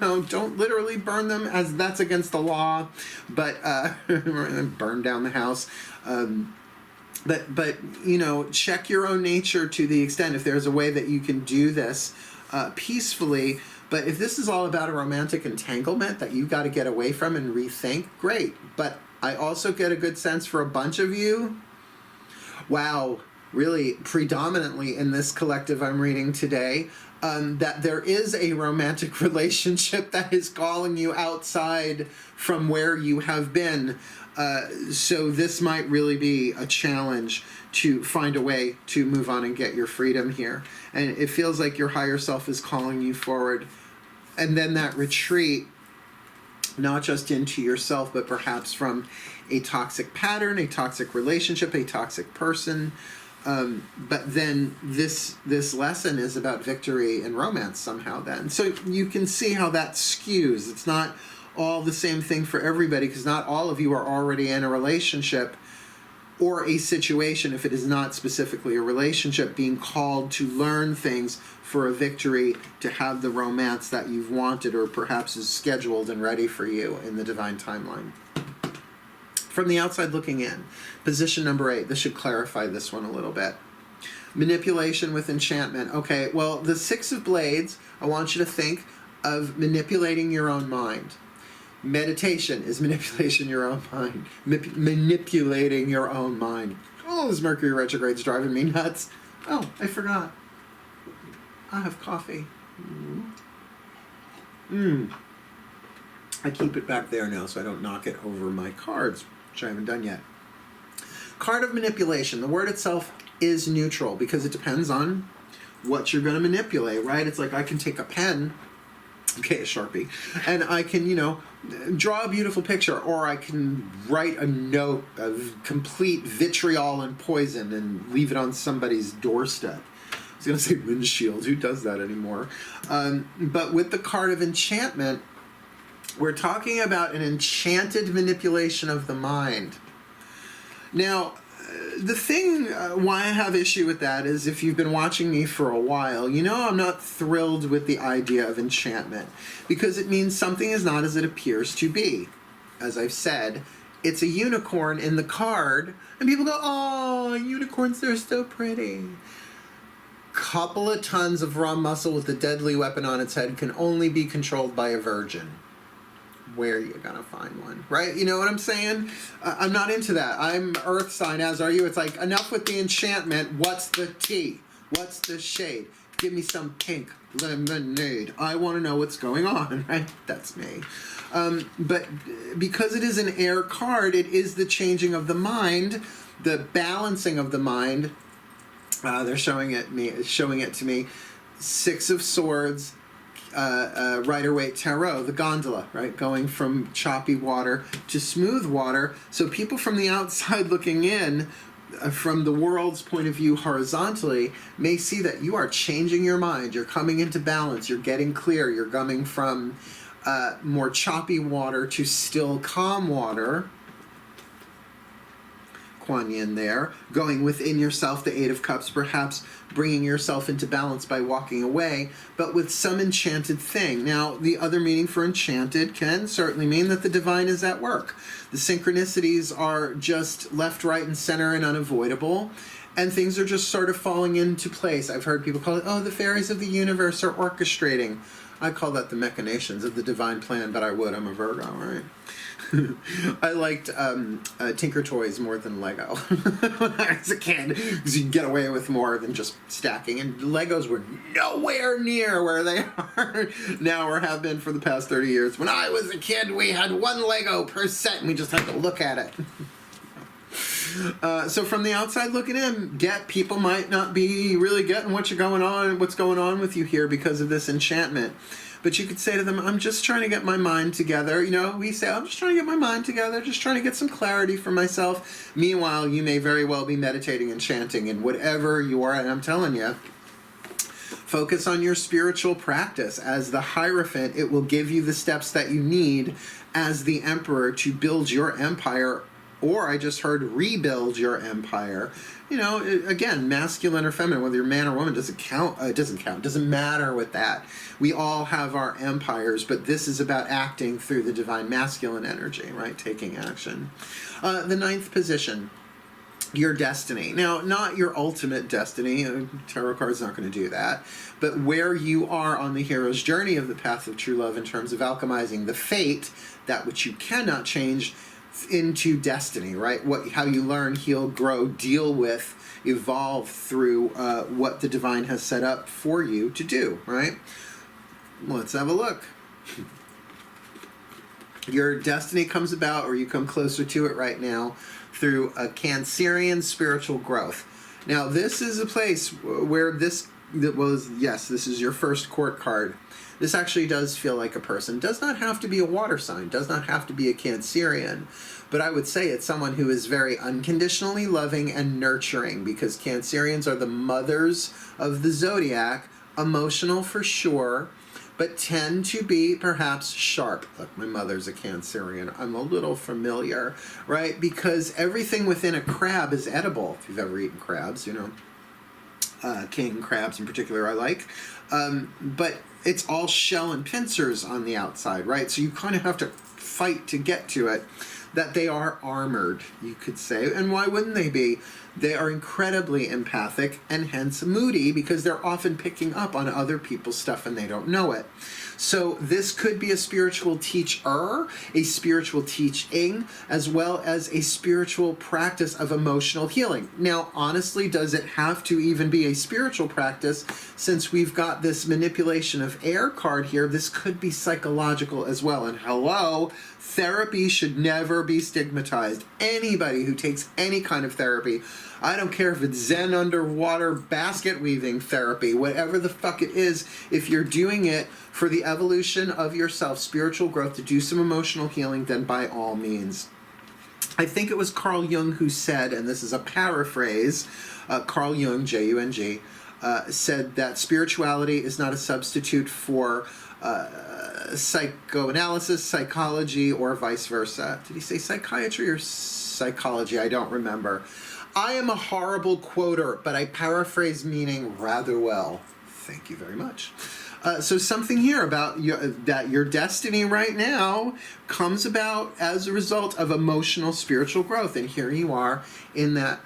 No, don't literally burn them, as that's against the law, but burn down the house. But you know, check your own nature to the extent if there's a way that you can do this peacefully. But if this is all about a romantic entanglement that you got to get away from and rethink, great. But I also get a good sense for a bunch of you, wow, really predominantly in this collective I'm reading today, that there is a romantic relationship that is calling you outside from where you have been. So this might really be a challenge to find a way to move on and get your freedom here. And it feels like your higher self is calling you forward. And then that retreat, not just into yourself, but perhaps from a toxic pattern, a toxic relationship, a toxic person. But then this lesson is about victory and romance somehow then. So you can see how that skews. It's not all the same thing for everybody, because not all of you are already in a relationship or a situation, if it is not specifically a relationship, being called to learn things for a victory, to have the romance that you've wanted or perhaps is scheduled and ready for you in the divine timeline. From the outside looking in, position number 8. This should clarify this one a little bit. Manipulation with enchantment. Okay, well, the 6 of Blades, I want you to think of manipulating your own mind. Meditation is manipulation your own mind. Manipulating your own mind. Oh, this Mercury retrograde's driving me nuts. Oh, I forgot. I have coffee. I keep it back there now so I don't knock it over my cards, which I haven't done yet. Card of manipulation. The word itself is neutral because it depends on what you're going to manipulate, right? It's like I can take a pen, okay, a Sharpie, and I can, you know, draw a beautiful picture, or I can write a note of complete vitriol and poison and leave it on somebody's doorstep. I was going to say windshield. Who does that anymore? But with the card of enchantment, we're talking about an enchanted manipulation of the mind. Now, the thing why I have issue with that is, if you've been watching me for a while, you know I'm not thrilled with the idea of enchantment, because it means something is not as it appears to be. As I've said, it's a unicorn in the card, and people go, oh, unicorns, they're so pretty. Couple of tons of raw muscle with a deadly weapon on its head can only be controlled by a virgin. Where are you gonna find one, right? You know what I'm saying? I'm not into that. I'm earth sign, as are you. It's like, enough with the enchantment. What's the tea? What's the shade? Give me some pink lemonade. I want to know what's going on, right? That's me. But because it is an air card, it is the changing of the mind, the balancing of the mind. They're showing it to me. 6 of Swords, Rider-Waite Tarot, the gondola, right? Going from choppy water to smooth water. So people from the outside looking in, from the world's point of view horizontally, may see that you are changing your mind. You're coming into balance. You're getting clear. You're coming from more choppy water to still calm water. Kuan Yin there, going within yourself, the 8 of Cups, perhaps bringing yourself into balance by walking away, but with some enchanted thing. Now, the other meaning for enchanted can certainly mean that the divine is at work. The synchronicities are just left, right, and center and unavoidable, And things are just sort of falling into place. I've heard people call it, oh, the fairies of the universe are orchestrating. I call that the machinations of the divine plan, but I'm a Virgo, right? I liked Tinker Toys more than Lego when I was a kid, because you can get away with more than just stacking. And Legos were nowhere near where they are now or have been for the past 30 years. When I was a kid, we had one Lego per set, and we just had to look at it. So from the outside looking in, people might not be really getting what's going on with you here because of this enchantment. But you could say to them, I'm just trying to get my mind together. You know, we say, I'm just trying to get my mind together, just trying to get some clarity for myself. Meanwhile, you may very well be meditating and chanting and whatever you are. And I'm telling you, focus on your spiritual practice. As the Hierophant, it will give you the steps that you need as the Emperor to build your empire, or I just heard rebuild your empire. You know, again, masculine or feminine, whether you're man or woman, doesn't count. It doesn't matter with that. We all have our empires, but this is about acting through the divine masculine energy, right? Taking action. The 9th position, your destiny. Now, not your ultimate destiny. Tarot card's not going to do that. But where you are on the hero's journey of the path of true love in terms of alchemizing the fate, that which you cannot change, into destiny, right? How you learn, heal, grow, deal with, evolve through what the divine has set up for you to do, right? Let's have a look. Your destiny comes about, or you come closer to it right now, through a Cancerian spiritual growth. Now, this is a place where this is your first court card. This actually does feel like a person. Does not have to be a water sign. Does not have to be a Cancerian. But I would say it's someone who is very unconditionally loving and nurturing, because Cancerians are the mothers of the zodiac. Emotional for sure, but tend to be perhaps sharp. Look, my mother's a Cancerian. I'm a little familiar, right? Because everything within a crab is edible. If you've ever eaten crabs, you know. King crabs in particular I like. But it's all shell and pincers on the outside, right? So you kind of have to fight to get to it. That they are armored, you could say. And why wouldn't they be? They are incredibly empathic and hence moody, because they're often picking up on other people's stuff and they don't know it. So this could be a spiritual teacher, a spiritual teaching, as well as a spiritual practice of emotional healing. Now, honestly, does it have to even be a spiritual practice? Since we've got this manipulation of air card here, this could be psychological as well. And hello, therapy should never be stigmatized. Anybody who takes any kind of therapy, I don't care if it's Zen underwater basket weaving therapy, whatever the fuck it is, if you're doing it for the evolution of yourself, spiritual growth, to do some emotional healing, then by all means. I think it was Carl Jung who said, and this is a paraphrase, Carl Jung, J-U-N-G, said that spirituality is not a substitute for psychoanalysis, psychology, or vice versa. Did he say psychiatry or psychology? I don't remember. I am a horrible quoter, but I paraphrase meaning rather well. Thank you very much. So something here about that your destiny right now comes about as a result of emotional spiritual growth. And here you are in that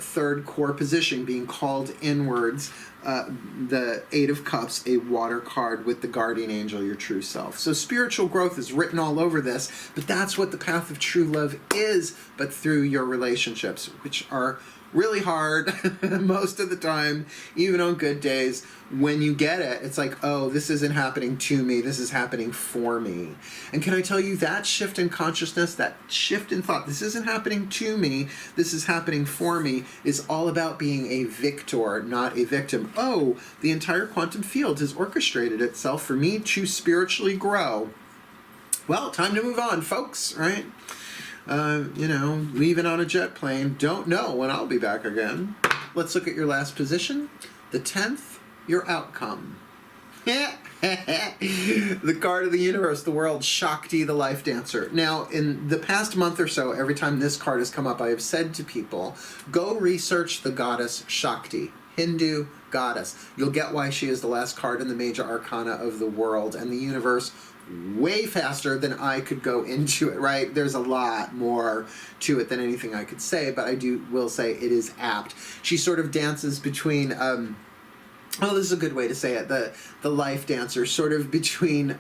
third core position, being called inwards. The 8 of Cups, a water card with the guardian angel, your true self. So spiritual growth is written all over this, but that's what the path of true love is, but through your relationships, which are really hard most of the time, even on good days. When you get it, it's like, oh, this isn't happening to me, this is happening for me. And can I tell you, that shift in consciousness, that shift in thought, this isn't happening to me, this is happening for me, is all about being a victor, not a victim. Oh, the entire quantum field has orchestrated itself for me to spiritually grow. Well, time to move on, folks, right? Leaving on a jet plane. Don't know when I'll be back again. Let's look at your last position. The 10th, your outcome. The card of the universe, the world, Shakti, the life dancer. Now, in the past month or so, every time this card has come up, I have said to people, go research the goddess Shakti. Hindu, goddess. You'll get why she is the last card in the major arcana of the world and the universe way faster than I could go into it, right? There's a lot more to it than anything I could say, but I will say it is apt. She sort of dances between, well, this is a good way to say it, the life dancer, sort of between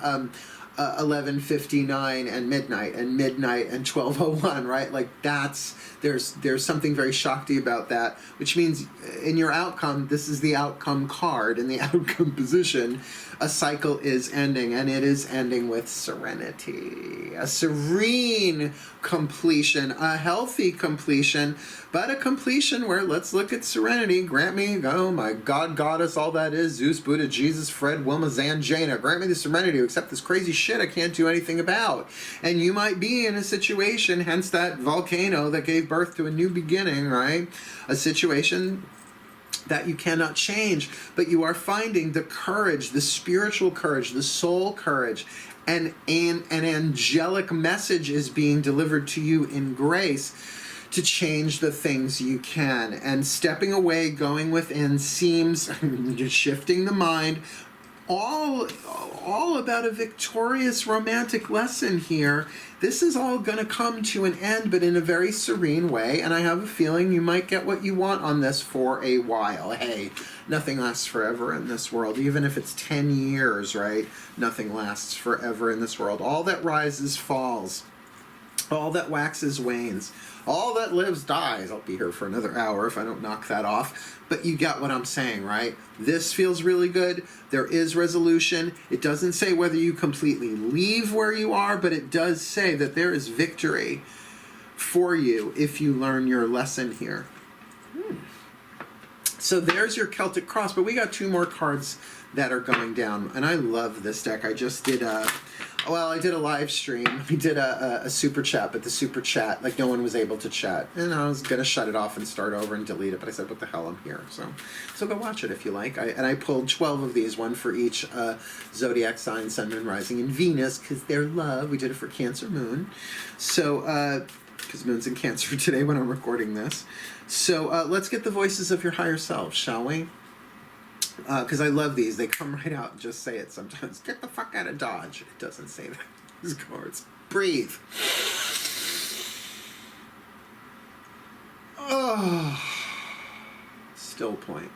11:59 and midnight and 12:01, right? Like there's something very Shakti about that, which means in your outcome, this is the outcome card in the outcome position. A cycle is ending, and it is ending with serenity, a serene completion, a healthy completion, but a completion where, let's look at serenity. Grant me, oh my God, goddess, all that is, Zeus, Buddha, Jesus, Fred, Wilma, Zan, Jaina, grant me the serenity to accept this crazy shit I can't do anything about. And you might be in a situation, hence that volcano that gave birth to a new beginning, right? A situation that you cannot change, but you are finding the courage, the spiritual courage, the soul courage, and an angelic message is being delivered to you in grace to change the things you can. And stepping away, going within seems, just shifting the mind, all about a victorious romantic lesson here. This is all going to come to an end, but in a very serene way, and I have a feeling you might get what you want on this for a while. Hey, nothing lasts forever in this world, even if it's 10 years, right? Nothing lasts forever in this world. All that rises falls. All that waxes wanes. All that lives dies. I'll be here for another hour if I don't knock that off. But you got what I'm saying, right? This feels really good. There is resolution. It doesn't say whether you completely leave where you are, but it does say that there is victory for you if you learn your lesson here. So there's your Celtic Cross, but we got two more cards that are going down. And I love this deck. I just did I did a live stream. We did a super chat, but the super chat, like, no one was able to chat. And I was going to shut it off and start over and delete it, but I said, what the hell, I'm here. So go watch it if you like. I pulled 12 of these, one for each zodiac sign, Sun, Moon, Rising, and Venus, because they're love. We did it for Cancer Moon. So, because Moon's in Cancer today when I'm recording this. So let's get the voices of your higher self, shall we? Because I love these. They come right out and just say it sometimes. Get the fuck out of Dodge. It doesn't say that. These cards. Breathe. Oh. Still point.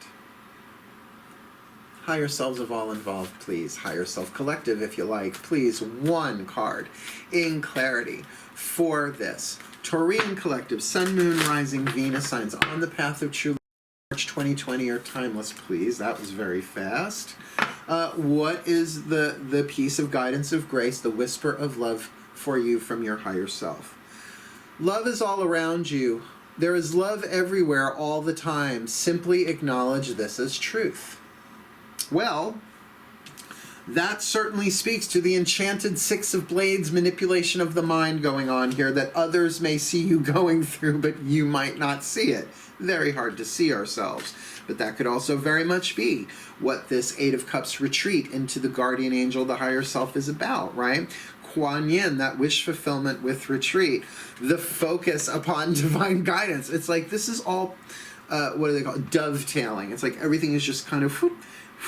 Higher selves of all involved, please. Higher self collective, if you like. Please, one card in clarity for this. Taurian collective, Sun, Moon, Rising, Venus signs on the path of true March 2020 are timeless, please. That was very fast. What is the piece of guidance of grace, the whisper of love for you from your higher self? Love is all around you. There is love everywhere all the time. Simply acknowledge this as truth. Well, that certainly speaks to the enchanted Six of Blades manipulation of the mind going on here that others may see you going through, but you might not see it. Very hard to see ourselves. But that could also very much be what this Eight of Cups retreat into the guardian angel, the higher self, is about, right? Kuan Yin, that wish fulfillment with retreat. The focus upon divine guidance. It's like this is all, what do they call it? Dovetailing. It's like everything is just kind of whoop,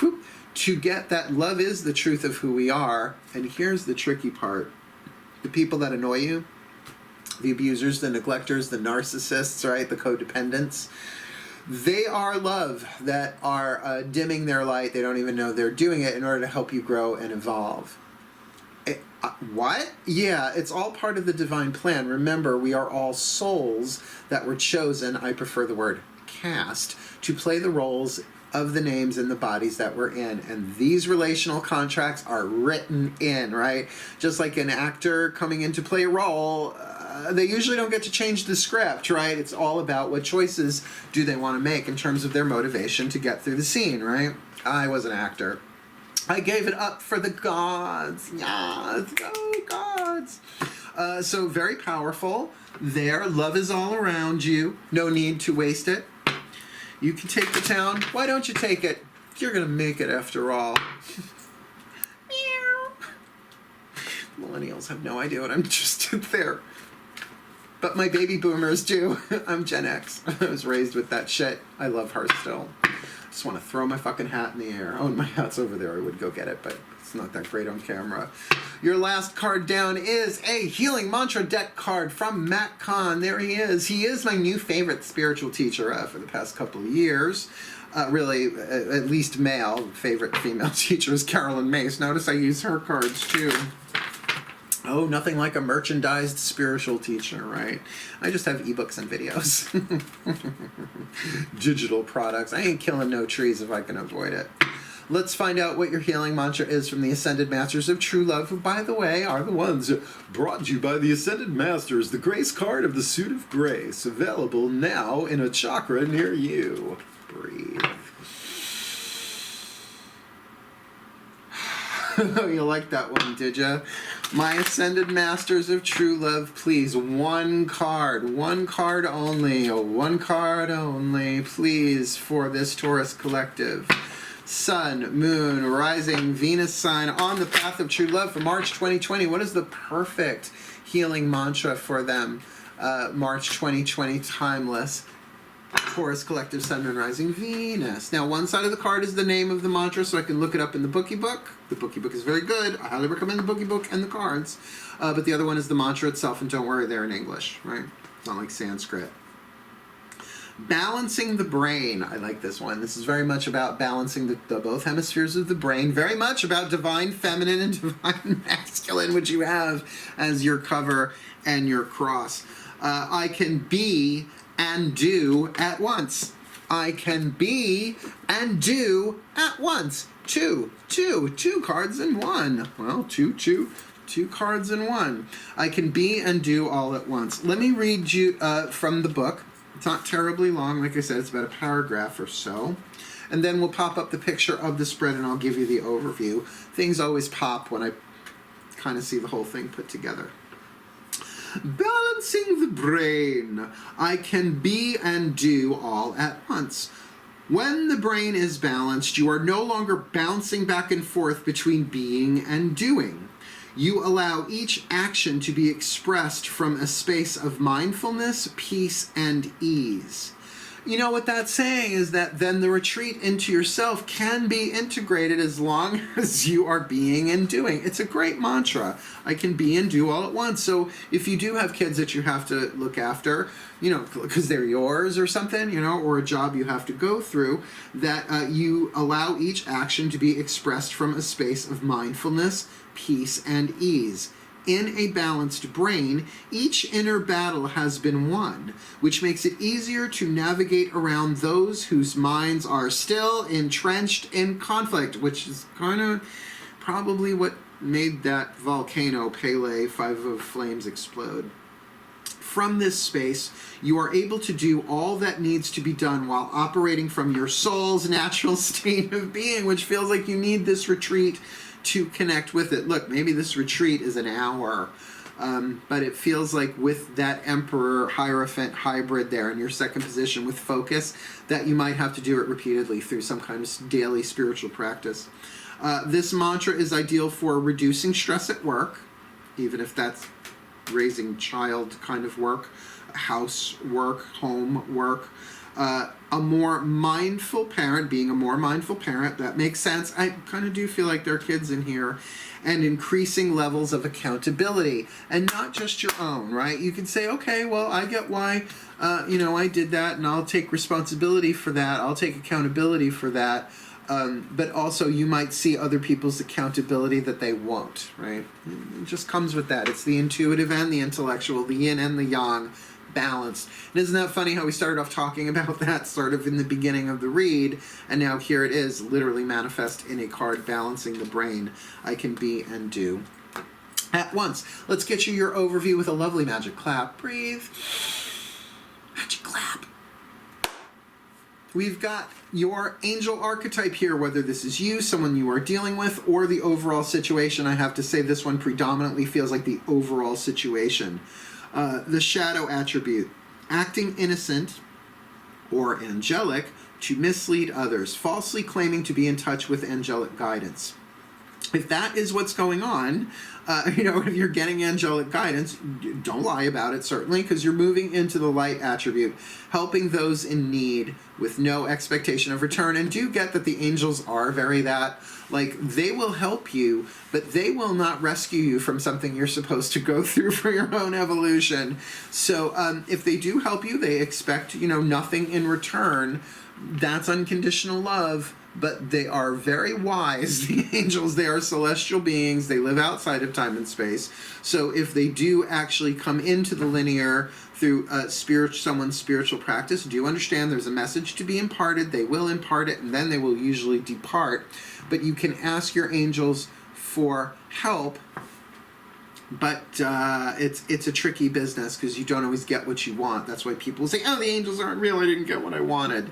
whoop, to get that love is the truth of who we are. And here's the tricky part. The people that annoy you, the abusers, the neglectors, the narcissists, right, the codependents, they are love that are dimming their light. They don't even know they're doing it in order to help you grow and evolve. What? Yeah, it's all part of the divine plan. Remember, we are all souls that were chosen, I prefer the word cast, to play the roles of the names and the bodies that we're in. And these relational contracts are written in, right? Just like an actor coming in to play a role, they usually don't get to change the script, right? It's all about what choices do they want to make in terms of their motivation to get through the scene, right? I was an actor. I gave it up for the gods. Yes, oh, gods. So very powerful there. Love is all around you. No need to waste it. You can take the town. Why don't you take it? You're going to make it after all. Meow. Millennials have no idea what I'm interested there. But my baby boomers do. I'm Gen X. I was raised with that shit. I love her still. Just want to throw my fucking hat in the air. Oh, and my hat's over there. I would go get it, but it's not that great on camera. Your last card down is a Healing Mantra deck card from Kahn. There he is. He is my new favorite spiritual teacher for the past couple of years. Really, at least male. Favorite female teacher is Carolyn Mace. Notice I use her cards too. Oh, nothing like a merchandised spiritual teacher, right? I just have ebooks and videos. Digital products. I ain't killing no trees if I can avoid it. Let's find out what your healing mantra is from the Ascended Masters of True Love, who, by the way, are the ones brought to you by the Ascended Masters, the Grace card of the Suit of Grace, available now in a chakra near you. Breathe. You like that one, did ya? My Ascended Masters of True Love, please, one card only, please, for this Taurus collective. Sun, Moon, Rising, Venus sign on the path of true love for March 2020. What is the perfect healing mantra for them? March 2020, timeless. Taurus collective, Sun, Moon, Rising, Venus. Now, one side of the card is the name of the mantra, so I can look it up in the bookie book. The bookie book is very good. I highly recommend the bookie book and the cards. But the other one is the mantra itself, and don't worry, they're in English, right? It's not like Sanskrit. Balancing the brain. I like this one. This is very much about balancing the both hemispheres of the brain. Very much about divine feminine and divine masculine, which you have as your cover and your cross. I can be and do at once. I can be and do at once. Two cards in one. Well, two cards in one. I can be and do all at once. Let me read you from the book. It's not terribly long. Like I said, it's about a paragraph or so. And then we'll pop up the picture of the spread and I'll give you the overview. Things always pop when I kind of see the whole thing put together. Balancing the brain. I can be and do all at once. When the brain is balanced, you are no longer bouncing back and forth between being and doing. You allow each action to be expressed from a space of mindfulness, peace, and ease. You know what that's saying is that then the retreat into yourself can be integrated as long as you are being and doing. It's a great mantra. I can be and do all at once. So if you do have kids that you have to look after, you know, because they're yours or something, you know, or a job you have to go through, that you allow each action to be expressed from a space of mindfulness, peace, and ease. In a balanced brain, each inner battle has been won, which makes it easier to navigate around those whose minds are still entrenched in conflict, which is kind of probably what made that volcano, Pele, 5 of Flames, explode. From this space, you are able to do all that needs to be done while operating from your soul's natural state of being, which feels like you need this retreat to connect with it. Look, maybe this retreat is an hour, but it feels like with that Emperor Hierophant hybrid there in your second position with focus, that you might have to do it repeatedly through some kind of daily spiritual practice. This mantra is ideal for reducing stress at work, even if that's raising child kind of work, house work, home work. A more mindful parent, being a more mindful parent, that makes sense. I kind of do feel like there are kids in here. And increasing levels of accountability, and not just your own, right? You can say, okay, well, I get why, I did that, and I'll take responsibility for that. I'll take accountability for that. But also you might see other people's accountability that they won't, right? It just comes with that. It's the intuitive and the intellectual, the yin and the yang, balanced. And isn't that funny how we started off talking about that sort of in the beginning of the read, and now here it is, literally manifest in a card, balancing the brain. I can be and do at once. Let's get you your overview with a lovely magic clap. Breathe. Magic clap. We've got your angel archetype here, whether this is you, someone you are dealing with, or the overall situation. I have to say this one predominantly feels like the overall situation. The shadow attribute, acting innocent or angelic to mislead others, falsely claiming to be in touch with angelic guidance. if that is what's going on, if you're getting angelic guidance, don't lie about it, certainly, because you're moving into the light attribute, helping those in need with no expectation of return. And do get that the angels are very that. Like, they will help you, but they will not rescue you from something you're supposed to go through for your own evolution. So if they do help you, they expect, nothing in return. That's unconditional love. But they are very wise, the angels. They are celestial beings. They live outside of time and space. So if they do actually come into the linear through someone's spiritual practice, do understand there's a message to be imparted. They will impart it, and then they will usually depart. But you can ask your angels for help. But it's a tricky business because you don't always get what you want. That's why people say, oh, the angels aren't real. I didn't get what I wanted.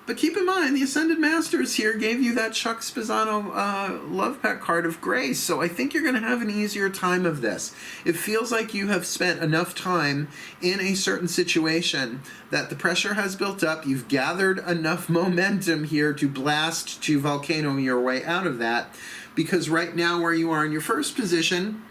But keep in mind, the Ascended Masters here gave you that Chuck Spezzano Love Pack card of grace. So I think you're going to have an easier time of this. It feels like you have spent enough time in a certain situation that the pressure has built up. You've gathered enough momentum here to blast, to volcano your way out of that. Because right now where you are in your first position,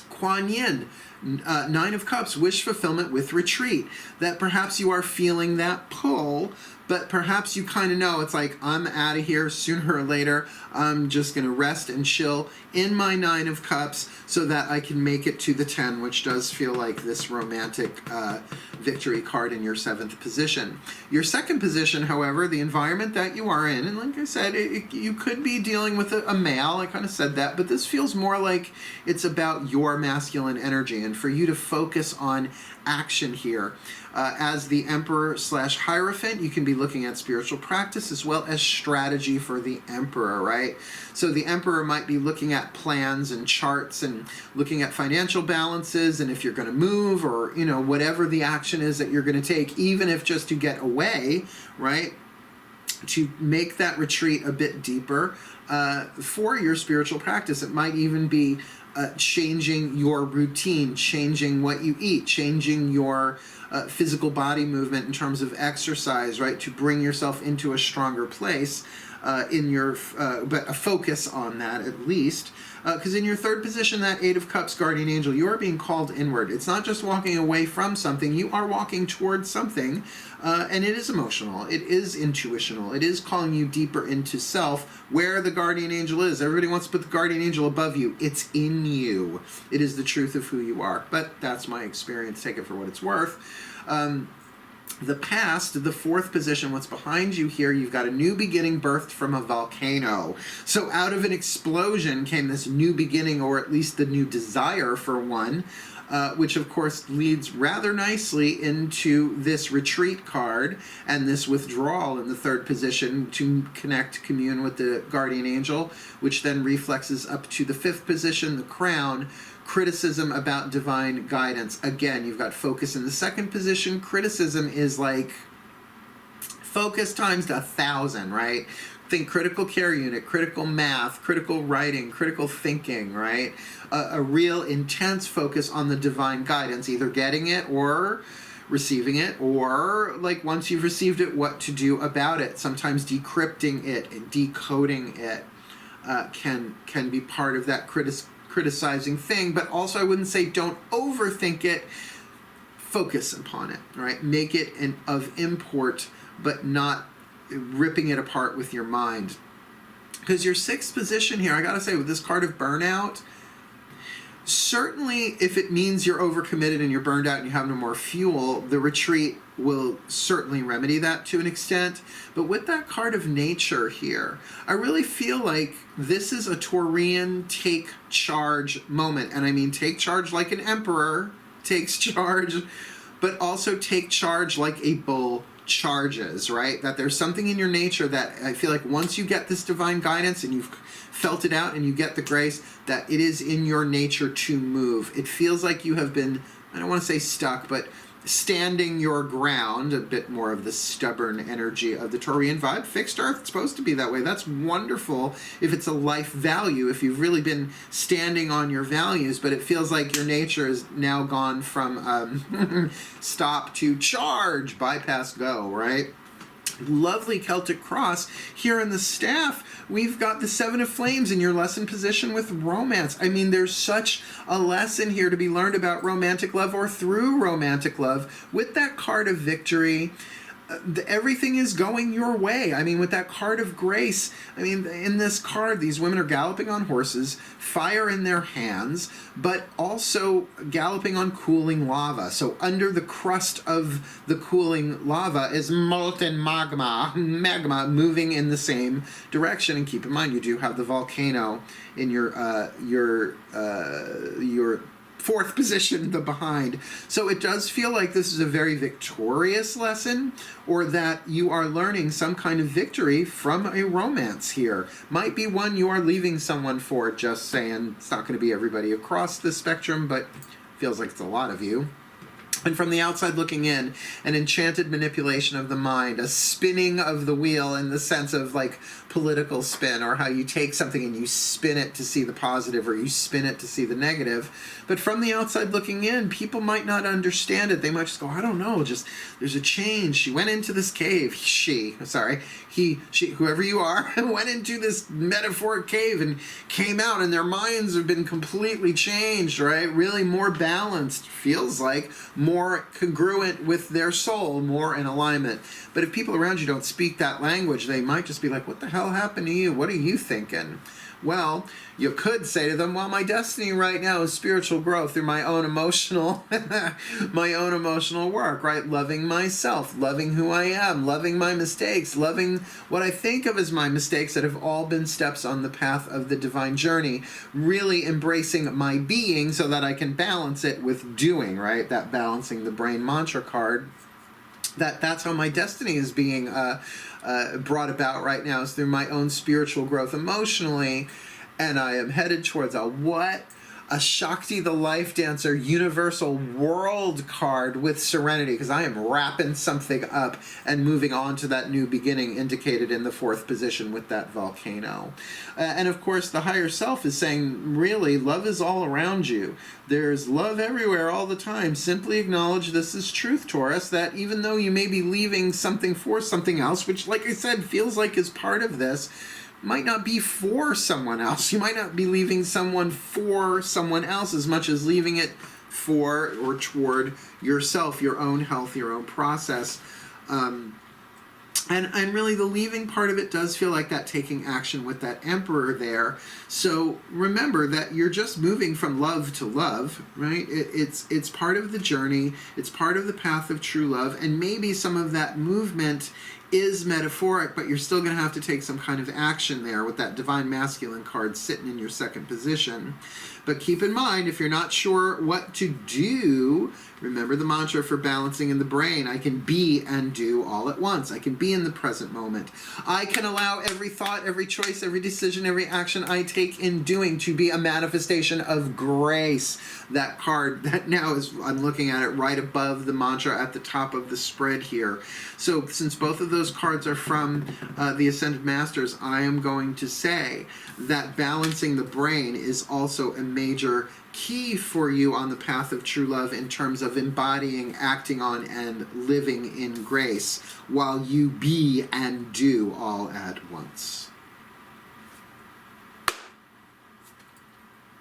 Kuan Yin, Nine of Cups, wish fulfillment with retreat. That perhaps you are feeling that pull, but perhaps you kind of know it's like, I'm out of here sooner or later. I'm just going to rest and chill in my Nine of Cups so that I can make it to the 10, which does feel like this romantic victory card in your 7th position. Your 2nd position, however, the environment that you are in, and like I said, you could be dealing with a male. I kind of said that, but this feels more like it's about your masculine energy and for you to focus on action here. As the Emperor / Hierophant, you can be looking at spiritual practice as well as strategy for the Emperor, right? So the Emperor might be looking at plans and charts and looking at financial balances and if you're going to move or, whatever the action is that you're going to take, even if just to get away, right? To make that retreat a bit deeper for your spiritual practice. It might even be changing your routine, changing what you eat, changing your physical body movement in terms of exercise, right, to bring yourself into a stronger place but a focus on that at least. Because in your 3rd position, that 8 of Cups guardian angel, you are being called inward. It's not just walking away from something. You are walking towards something, and it is emotional. It is intuitional. It is calling you deeper into self, where the guardian angel is. Everybody wants to put the guardian angel above you. It's in you. It is the truth of who you are. But that's my experience. Take it for what it's worth. The past, the 4th position, what's behind you here, you've got a new beginning birthed from a volcano. So out of an explosion came this new beginning, or at least the new desire for one, which of course leads rather nicely into this retreat card and this withdrawal in the 3rd position to commune with the guardian angel, which then reflexes up to the 5th position, the crown. Criticism about divine guidance. Again, you've got focus in the 2nd position. Criticism is like focus times 1,000, right? Think critical care unit, critical math, critical writing, critical thinking, right? A real intense focus on the divine guidance, either getting it or receiving it, or like once you've received it, what to do about it. Sometimes decrypting it and decoding it can be part of that criticizing thing, but also I wouldn't say don't overthink it. Focus upon it, right? Make it of import, but not ripping it apart with your mind. Because your 6th position here, I gotta say, with this card of burnout, certainly if it means you're overcommitted and you're burned out and you have no more fuel, the retreat will certainly remedy that to an extent. But with that card of nature here, I really feel like this is a Taurian take charge moment. And I mean take charge like an emperor takes charge, but also take charge like a bull charges, right? That there's something in your nature that I feel like once you get this divine guidance and you've felt it out and you get the grace, that it is in your nature to move. It feels like you have been, I don't want to say stuck, but standing your ground, a bit more of the stubborn energy of the Taurian vibe. Fixed Earth, it's supposed to be that way. That's wonderful if it's a life value, if you've really been standing on your values, but it feels like your nature has now gone from stop to charge, bypass, go, right? lovely Celtic cross. Here in the staff, we've got the Seven of Flames in your lesson position with romance. I mean, there's such a lesson here to be learned about romantic love or through romantic love. With that card of victory, everything is going your way. I mean, with that card of grace, I mean, in this card, these women are galloping on horses, fire in their hands, but also galloping on cooling lava. So under the crust of the cooling lava is molten magma moving in the same direction. And keep in mind, you do have the volcano in your fourth position, the behind. So it does feel like this is a very victorious lesson, or that you are learning some kind of victory from a romance here. Might be one you are leaving someone for, just saying. It's not going to be everybody across the spectrum, but feels like it's a lot of you. And from the outside looking in, an enchanted manipulation of the mind, a spinning of the wheel in the sense of like political spin, or how you take something and you spin it to see the positive, or you spin it to see the negative. But from the outside looking in, people might not understand it. They might just go, I don't know, just there's a change. She went into this cave. She, whoever you are, went into this metaphoric cave and came out, and their minds have been completely changed, right? Really more balanced, feels like, more congruent with their soul, more in alignment. But if people around you don't speak that language, they might just be like, what the hell happened to you? What are you thinking? Well, you could say to them, well, my destiny right now is spiritual growth through my own emotional work, right? Loving myself, loving who I am, loving my mistakes, loving what I think of as my mistakes that have all been steps on the path of the divine journey, really embracing my being so that I can balance it with doing, right? That balancing the brain mantra card. That's how my destiny is being brought about right now, is through my own spiritual growth emotionally, and I am headed towards a Shakti the Life Dancer Universal World card with Serenity, because I am wrapping something up and moving on to that new beginning indicated in the fourth position with that volcano. And of course, the higher self is saying, really, love is all around you. There's love everywhere all the time. Simply acknowledge this is truth, Taurus, that even though you may be leaving something for something else, which, like I said, feels like is part of this, might not be for someone else. You might not be leaving someone for someone else as much as leaving it for or toward yourself, your own health, your own process. And really the leaving part of it does feel like that taking action with that Emperor there. So remember that you're just moving from love to love, right? It's part of the journey. It's part of the path of true love. And maybe some of that movement is metaphoric, but you're still going to have to take some kind of action there with that divine masculine card sitting in your second position. But keep in mind, if you're not sure what to do, remember the mantra for balancing in the brain. I can be and do all at once. I can be in the present moment. I can allow every thought, every choice, every decision, every action I take in doing to be a manifestation of grace. That card that now is, I'm looking at it right above the mantra at the top of the spread here. So since both of those cards are from the Ascended Masters, I am going to say that balancing the brain is also a major key for you on the path of true love in terms of embodying, acting on, and living in grace while you be and do all at once.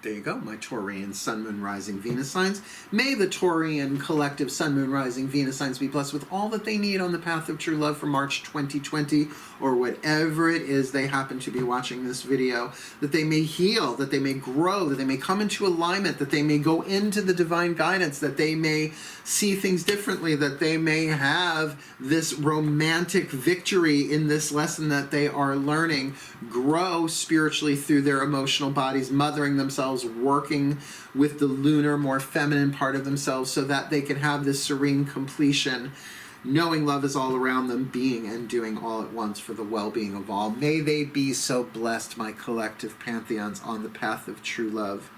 There you go, my Taurian Sun, Moon, Rising, Venus signs. May the Taurian collective Sun, Moon, Rising, Venus signs be blessed with all that they need on the path of true love for March 2020, or whatever it is they happen to be watching this video, that they may heal, that they may grow, that they may come into alignment, that they may go into the divine guidance, that they may see things differently, that they may have this romantic victory in this lesson that they are learning, grow spiritually through their emotional bodies, mothering themselves, working with the lunar, more feminine part of themselves so that they can have this serene completion, knowing love is all around them, being and doing all at once for the well-being of all. May they be so blessed, my collective pantheons, on the path of true love.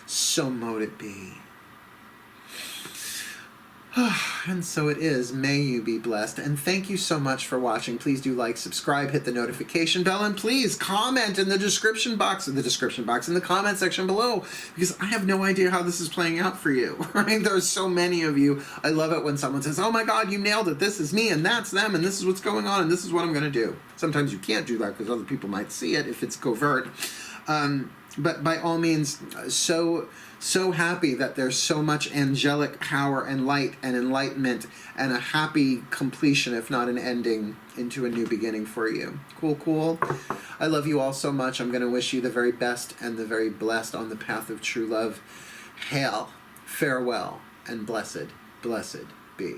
So mote it be. And so it is. May you be blessed. And thank you so much for watching. Please do like, subscribe, hit the notification bell, and please comment in the description box, in the comment section below, because I have no idea how this is playing out for you. Right? There's so many of you. I love it when someone says, oh my God, you nailed it. This is me and that's them and this is what's going on and this is what I'm going to do. Sometimes you can't do that because other people might see it if it's covert. But by all means, so happy that there's so much angelic power and light and enlightenment and a happy completion, if not an ending, into a new beginning for you. Cool, cool. I love you all so much. I'm going to wish you the very best and the very blessed on the path of true love. Hail, farewell, and blessed, blessed be.